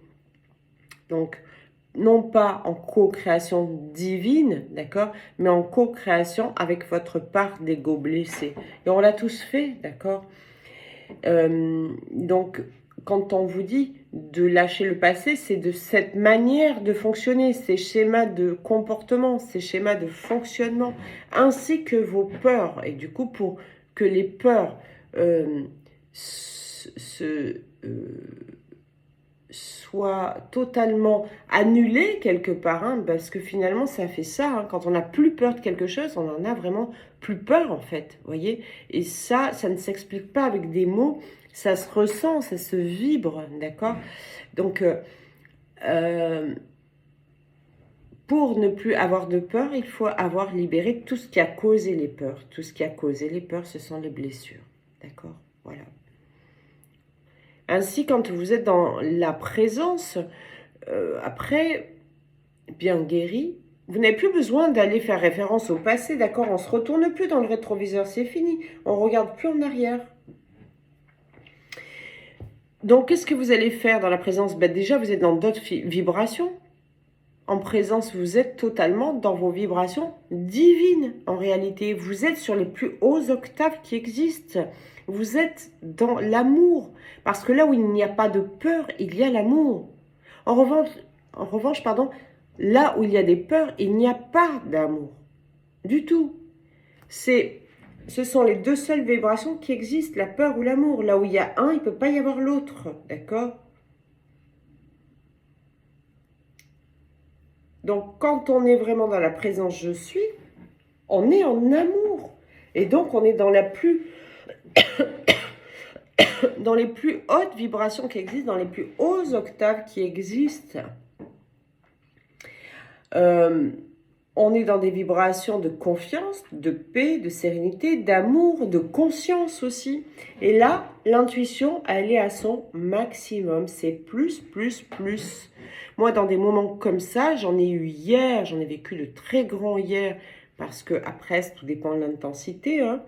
Donc, non pas en co-création divine, d'accord, mais en co-création avec votre part d'ego blessé. Et on l'a tous fait, d'accord. Donc, quand on vous dit de lâcher le passé, c'est de cette manière de fonctionner, ces schémas de comportement, ces schémas de fonctionnement, ainsi que vos peurs. Et du coup, pour que les peurs soient totalement annulées quelque part, hein, parce que finalement, ça fait ça. Hein, quand on n'a plus peur de quelque chose, on en a vraiment plus peur, en fait. Voyez. Et ça ne s'explique pas avec des mots. Ça se ressent, ça se vibre, d'accord? Donc, pour ne plus avoir de peur, il faut avoir libéré tout ce qui a causé les peurs. Tout ce qui a causé les peurs, ce sont les blessures, d'accord? Voilà. Ainsi, quand vous êtes dans la présence, après, bien guéri, vous n'avez plus besoin d'aller faire référence au passé, d'accord? On ne se retourne plus dans le rétroviseur, c'est fini. On ne regarde plus en arrière. Donc, qu'est-ce que vous allez faire dans la présence? Ben, déjà, vous êtes dans d'autres vibrations. En présence, vous êtes totalement dans vos vibrations divines. En réalité, vous êtes sur les plus hauts octaves qui existent. Vous êtes dans l'amour. Parce que là où il n'y a pas de peur, il y a l'amour. En revanche, pardon, là où il y a des peurs, il n'y a pas d'amour. Du tout. C'est ce sont les deux seules vibrations qui existent, la peur ou l'amour. Là où il y a un, il ne peut pas y avoir l'autre, d'accord? Donc, quand on est vraiment dans la présence je suis, on est en amour. Et donc, on est dans la plus... dans les plus hautes vibrations qui existent, dans les plus hautes octaves qui existent. On est dans des vibrations de confiance, de paix, de sérénité, d'amour, de conscience aussi. Et là, l'intuition, elle est à son maximum. C'est plus, plus, plus. Moi, dans des moments comme ça, j'en ai eu hier, j'en ai vécu de très grands hier, parce que après, tout dépend de l'intensité, hein,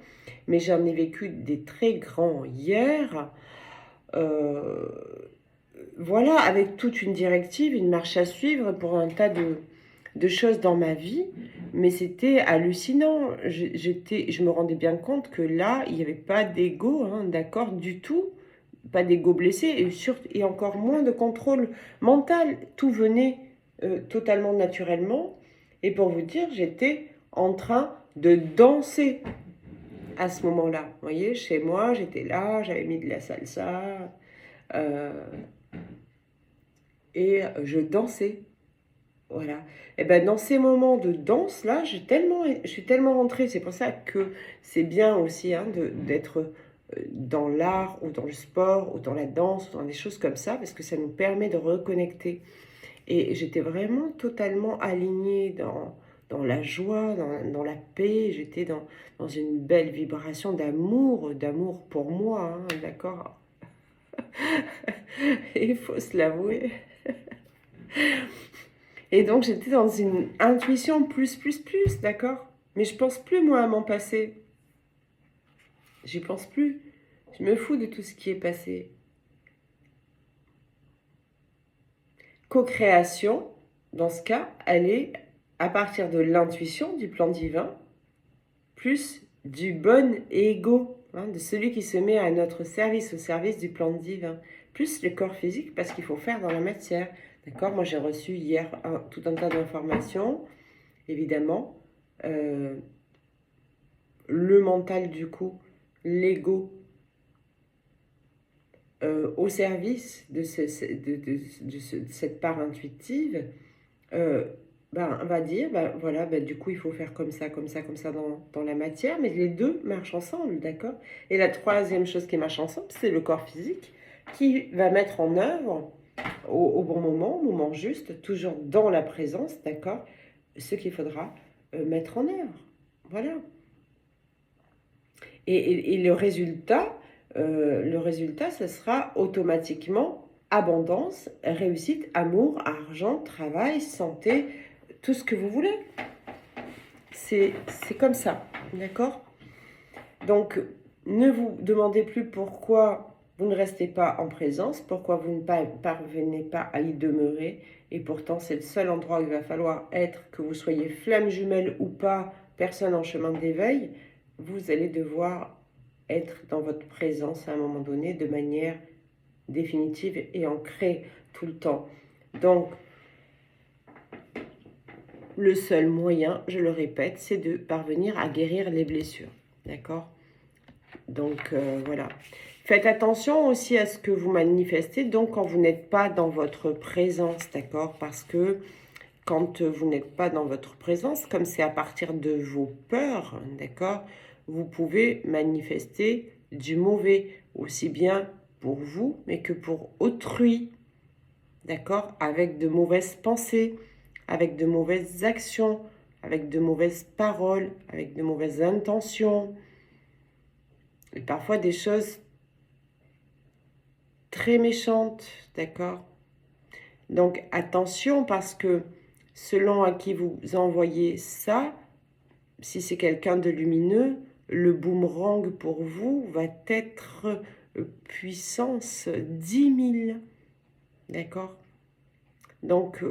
mais j'en ai vécu des très grands hier. Voilà, avec toute une directive, une marche à suivre pour un tas de choses dans ma vie, mais c'était hallucinant. Je me rendais bien compte que là, il n'y avait pas d'ego, hein, d'accord, du tout, pas d'ego blessé, et encore moins de contrôle mental. Tout venait totalement naturellement, et pour vous dire, j'étais en train de danser à ce moment-là. Vous voyez, chez moi, j'étais là, j'avais mis de la salsa, euh, et je dansais. Voilà. Et ben dans ces moments de danse là, je suis tellement rentrée. C'est pour ça que c'est bien aussi hein, d'être dans l'art ou dans le sport ou dans la danse ou dans des choses comme ça parce que ça nous permet de reconnecter. Et j'étais vraiment totalement alignée dans la joie, dans la paix. J'étais dans une belle vibration d'amour pour moi, hein, d'accord. Il faut se l'avouer. Et donc j'étais dans une intuition plus, d'accord? Mais je pense plus moi à mon passé. J'y pense plus. Je me fous de tout ce qui est passé. Co-création, dans ce cas, elle est à partir de l'intuition du plan divin, plus du bon ego, hein, de celui qui se met à notre service, au service du plan divin, plus le corps physique, parce qu'il faut faire dans la matière. D'accord? Moi j'ai reçu hier tout un tas d'informations, évidemment. Le mental du coup, l'ego, au service de cette part intuitive, ben, on va dire, ben, voilà, ben, du coup, il faut faire comme ça, comme ça, comme ça dans la matière, mais les deux marchent ensemble, d'accord? Et la troisième chose qui marche ensemble, c'est le corps physique qui va mettre en œuvre au bon moment, au moment juste, toujours dans la présence, d'accord? Ce qu'il faudra mettre en œuvre. Voilà. Et le résultat, ce sera automatiquement abondance, réussite, amour, argent, travail, santé, tout ce que vous voulez. C'est comme ça, d'accord? Donc, ne vous demandez plus pourquoi vous ne restez pas en présence, pourquoi vous ne parvenez pas à y demeurer. Et pourtant, c'est le seul endroit où il va falloir être, que vous soyez flamme jumelle ou pas, personne en chemin d'éveil. Vous allez devoir être dans votre présence à un moment donné de manière définitive et ancrée tout le temps. Donc, le seul moyen, je le répète, c'est de parvenir à guérir les blessures. D'accord? Donc, voilà. Faites attention aussi à ce que vous manifestez, donc quand vous n'êtes pas dans votre présence, d'accord? Parce que quand vous n'êtes pas dans votre présence, comme c'est à partir de vos peurs, d'accord, vous pouvez manifester du mauvais, aussi bien pour vous, mais que pour autrui, d'accord, avec de mauvaises pensées, avec de mauvaises actions, avec de mauvaises paroles, avec de mauvaises intentions, et parfois des choses très méchantes, d'accord? Donc attention parce que selon à qui vous envoyez ça, si c'est quelqu'un de lumineux, le boomerang pour vous va être puissance 10 000. D'accord? Donc,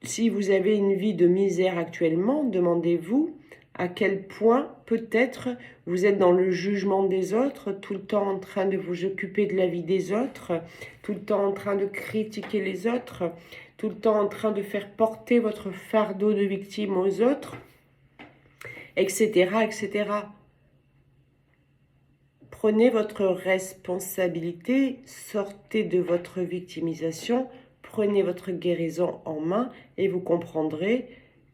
si vous avez une vie de misère actuellement, demandez-vous à quel point peut-être vous êtes dans le jugement des autres, tout le temps en train de vous occuper de la vie des autres, tout le temps en train de critiquer les autres, tout le temps en train de faire porter votre fardeau de victime aux autres. etc., etc. Prenez votre responsabilité, sortez de votre victimisation, prenez votre guérison en main et vous comprendrez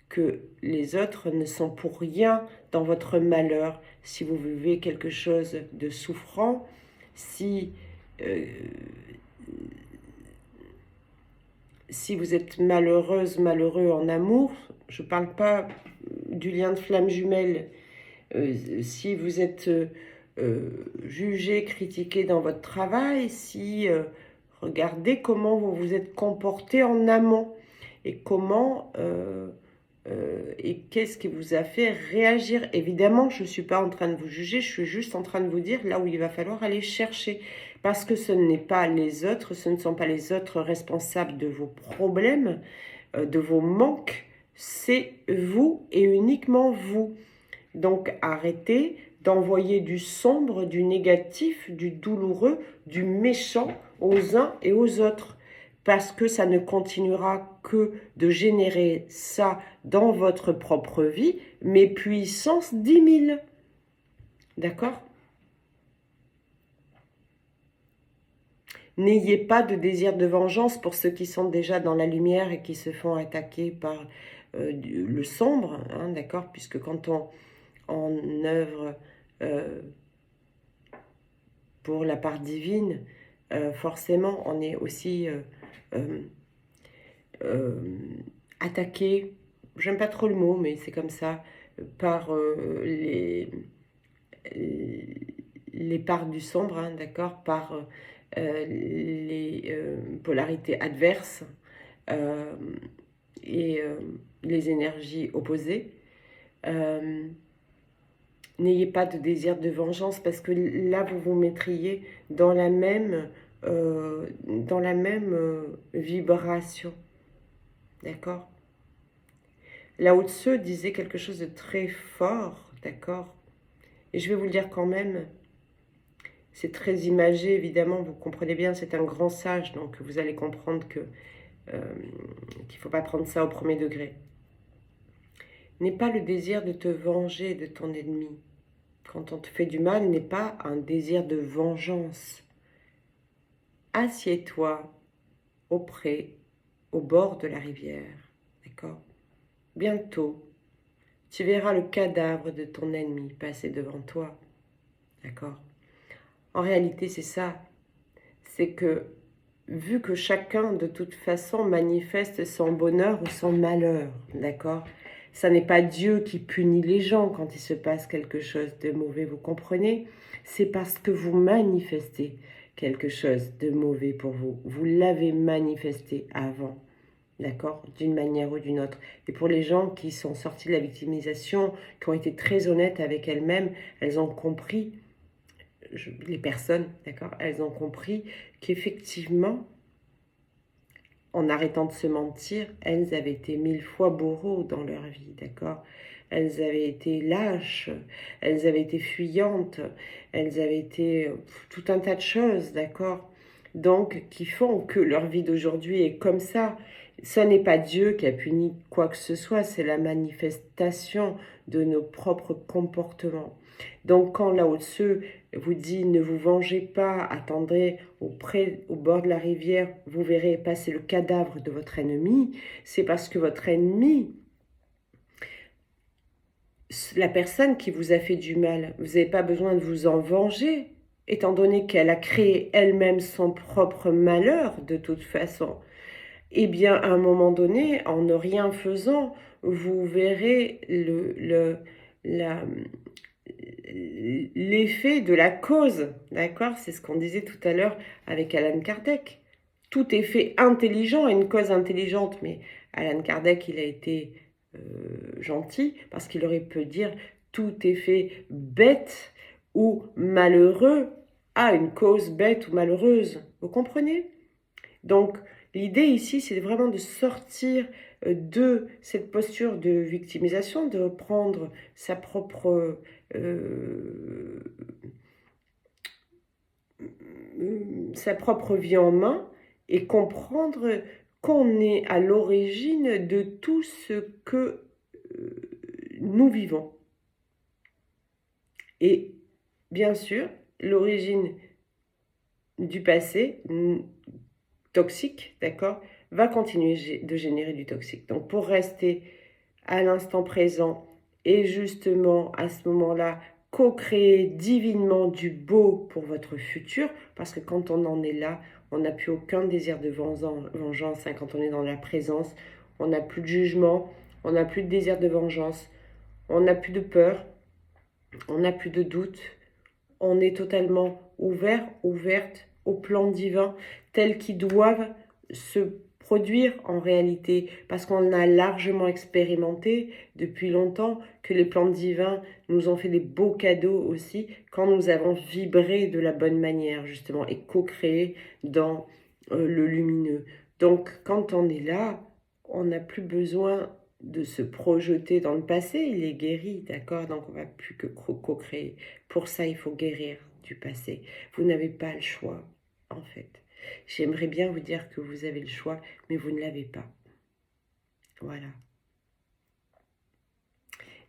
que les autres ne sont pour rien dans votre malheur. Si vous vivez quelque chose de souffrant, si vous êtes malheureuse, malheureux en amour, je ne parle pas du lien de flamme jumelle, si vous êtes jugé, critiqué dans votre travail, si regardez comment vous vous êtes comporté en amont et comment et qu'est-ce qui vous a fait réagir. Évidemment, je ne suis pas en train de vous juger, je suis juste en train de vous dire là où il va falloir aller chercher. Parce que ce n'est pas les autres, ce ne sont pas les autres responsables de vos problèmes, de vos manques, c'est vous et uniquement vous. Donc arrêtez d'envoyer du sombre, du négatif, du douloureux, du méchant aux uns et aux autres. Parce que ça ne continuera que de générer ça dans votre propre vie, mais puissance 10 000. D'accord ? N'ayez pas de désir de vengeance pour ceux qui sont déjà dans la lumière et qui se font attaquer par le sombre, hein, d'accord ? Puisque quand on œuvre pour la part divine, forcément on est aussi attaqué, j'aime pas trop le mot, mais c'est comme ça, par les parts du sombre, hein, d'accord, par les polarités adverses et les énergies opposées. N'ayez pas de désir de vengeance parce que là, vous vous mettriez dans la même vibration. D'accord ? Lao Tzu disait quelque chose de très fort, d'accord ? Et je vais vous le dire quand même, c'est très imagé, évidemment, vous comprenez bien, c'est un grand sage, donc vous allez comprendre qu'il ne faut pas prendre ça au premier degré. N'est pas le désir de te venger de ton ennemi. Quand on te fait du mal, n'est pas un désir de vengeance. Assieds-toi au bord de la rivière, d'accord ? Bientôt, tu verras le cadavre de ton ennemi passer devant toi, d'accord ? En réalité, c'est ça. C'est que, vu que chacun, de toute façon, manifeste son bonheur ou son malheur, d'accord ? Ça n'est pas Dieu qui punit les gens quand il se passe quelque chose de mauvais, vous comprenez ? C'est parce que vous manifestez quelque chose de mauvais pour vous. Vous l'avez manifesté avant, d'accord ? D'une manière ou d'une autre. Et pour les gens qui sont sortis de la victimisation, qui ont été très honnêtes avec elles-mêmes, elles ont compris, les personnes, d'accord ? Elles ont compris qu'effectivement, en arrêtant de se mentir, elles avaient été 1000 fois bourreaux dans leur vie, d'accord ? Elles avaient été lâches, elles avaient été fuyantes, elles avaient été tout un tas de choses, d'accord ? Donc, qui font que leur vie d'aujourd'hui est comme ça. Ce n'est pas Dieu qui a puni quoi que ce soit, c'est la manifestation de nos propres comportements. Donc, quand Lao Tzu vous dit ne vous vengez pas, attendez au bord de la rivière, vous verrez passer le cadavre de votre ennemi, c'est parce que votre ennemi, la personne qui vous a fait du mal, vous n'avez pas besoin de vous en venger, étant donné qu'elle a créé elle-même son propre malheur de toute façon. Eh bien, à un moment donné, en ne rien faisant, vous verrez l'effet de la cause, d'accord ? C'est ce qu'on disait tout à l'heure avec Alan Kardec. Tout est fait intelligent et une cause intelligente, mais Alan Kardec, il a été gentil parce qu'il aurait pu dire tout est fait bête ou malheureux à une cause bête ou malheureuse. Vous comprenez ? Donc, l'idée ici, c'est vraiment de sortir de cette posture de victimisation, de reprendre sa propre vie en main et comprendre qu'on est à l'origine de tout ce que nous vivons. Et bien sûr, l'origine du passé toxique, d'accord, va continuer de générer du toxique. Donc pour rester à l'instant présent et justement à ce moment-là, co-créer divinement du beau pour votre futur, parce que quand on en est là, on n'a plus aucun désir de vengeance, hein, quand on est dans la présence, on n'a plus de jugement, on n'a plus de désir de vengeance, on n'a plus de peur, on n'a plus de doute, on est totalement ouvert, ouverte au plan divin tels qu'ils doivent se produire en réalité, parce qu'on a largement expérimenté depuis longtemps que les plans divins nous ont fait des beaux cadeaux aussi quand nous avons vibré de la bonne manière justement et co-créé dans le lumineux. Donc quand on est là, on n'a plus besoin de se projeter dans le passé, il est guéri, d'accord? Donc on ne va plus que co-créer. Pour ça, il faut guérir du passé. Vous n'avez pas le choix, en fait. J'aimerais bien vous dire que vous avez le choix, mais vous ne l'avez pas. Voilà.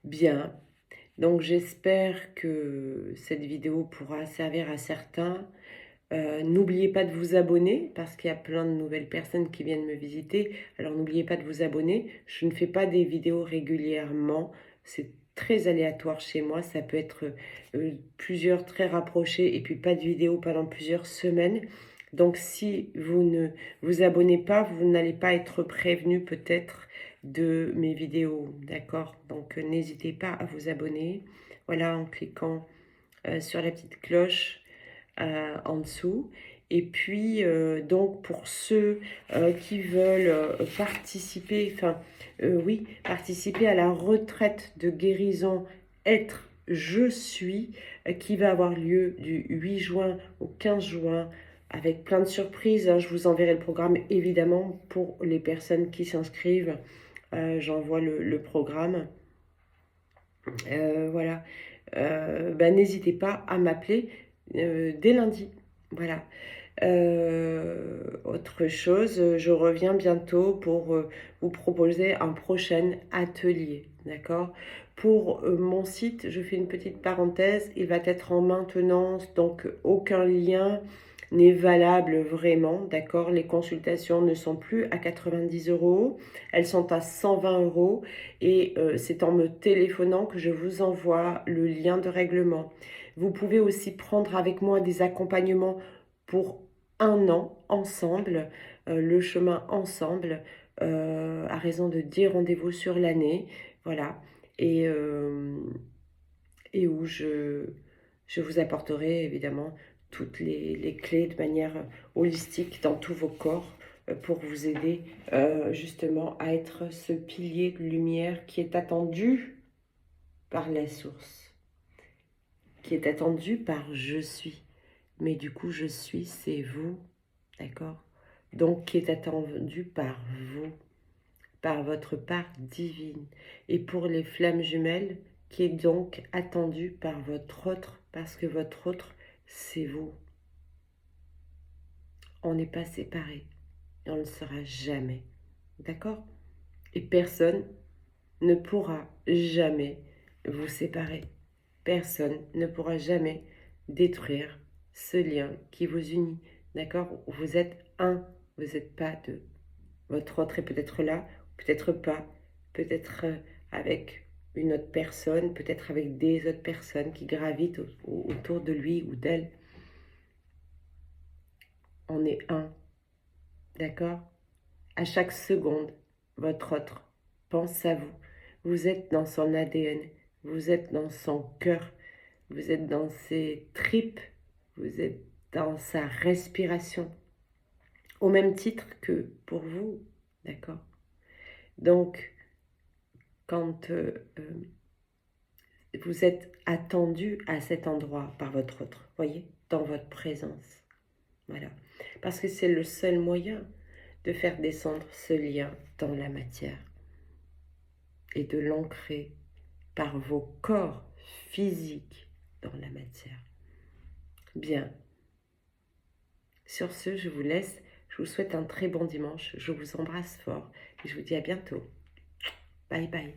Bien. Donc j'espère que cette vidéo pourra servir à certains. N'oubliez pas de vous abonner parce qu'il y a plein de nouvelles personnes qui viennent me visiter. Alors n'oubliez pas de vous abonner. Je ne fais pas des vidéos régulièrement. C'est très aléatoire chez moi. Ça peut être plusieurs très rapprochés et puis pas de vidéo pendant plusieurs semaines. Donc si vous ne vous abonnez pas, vous n'allez pas être prévenu peut-être de mes vidéos. D'accord? Donc n'hésitez pas à vous abonner. Voilà, en cliquant sur la petite cloche en dessous. Et puis, donc, pour ceux qui veulent participer, oui, participer à la retraite de guérison Être, je suis, qui va avoir lieu du 8 juin au 15 juin, avec plein de surprises, hein. Je vous enverrai le programme, évidemment, pour les personnes qui s'inscrivent. J'envoie le programme. Voilà. N'hésitez pas à m'appeler dès lundi. Voilà. Autre chose, je reviens bientôt pour vous proposer un prochain atelier, d'accord? Pour mon site, je fais une petite parenthèse, il va être en maintenance, donc aucun lien n'est valable vraiment, d'accord? Les consultations ne sont plus à 90 €, elles sont à 120 € et c'est en me téléphonant que je vous envoie le lien de règlement. Vous pouvez aussi prendre avec moi des accompagnements pour 1 an ensemble, le chemin ensemble, à raison de 10 rendez-vous sur l'année, voilà, et, et où je vous apporterai évidemment toutes les clés de manière holistique dans tous vos corps pour vous aider justement à être ce pilier de lumière qui est attendu par la source, qui est attendu par je suis. Mais du coup, je suis, c'est vous, d'accord? Donc, qui est attendu par vous, par votre part divine. Et pour les flammes jumelles, qui est donc attendu par votre autre, parce que votre autre, c'est vous. On n'est pas séparés, et on ne sera jamais, d'accord? Et personne ne pourra jamais vous séparer. Personne ne pourra jamais détruire ce lien qui vous unit, d'accord? Vous êtes un, vous n'êtes pas deux. Votre autre est peut-être là, peut-être pas, peut-être avec une autre personne, peut-être avec des autres personnes qui gravitent autour de lui ou d'elle. On est un, d'accord? À chaque seconde, votre autre pense à vous. Vous êtes dans son ADN, vous êtes dans son cœur, vous êtes dans ses tripes, vous êtes dans sa respiration, au même titre que pour vous, d'accord? Donc, quand vous êtes attendu à cet endroit par votre autre, voyez, dans votre présence, voilà. Parce que c'est le seul moyen de faire descendre ce lien dans la matière et de l'ancrer par vos corps physiques dans la matière. Bien. Sur ce, je vous laisse. Je vous souhaite un très bon dimanche. Je vous embrasse fort et je vous dis à bientôt. Bye bye.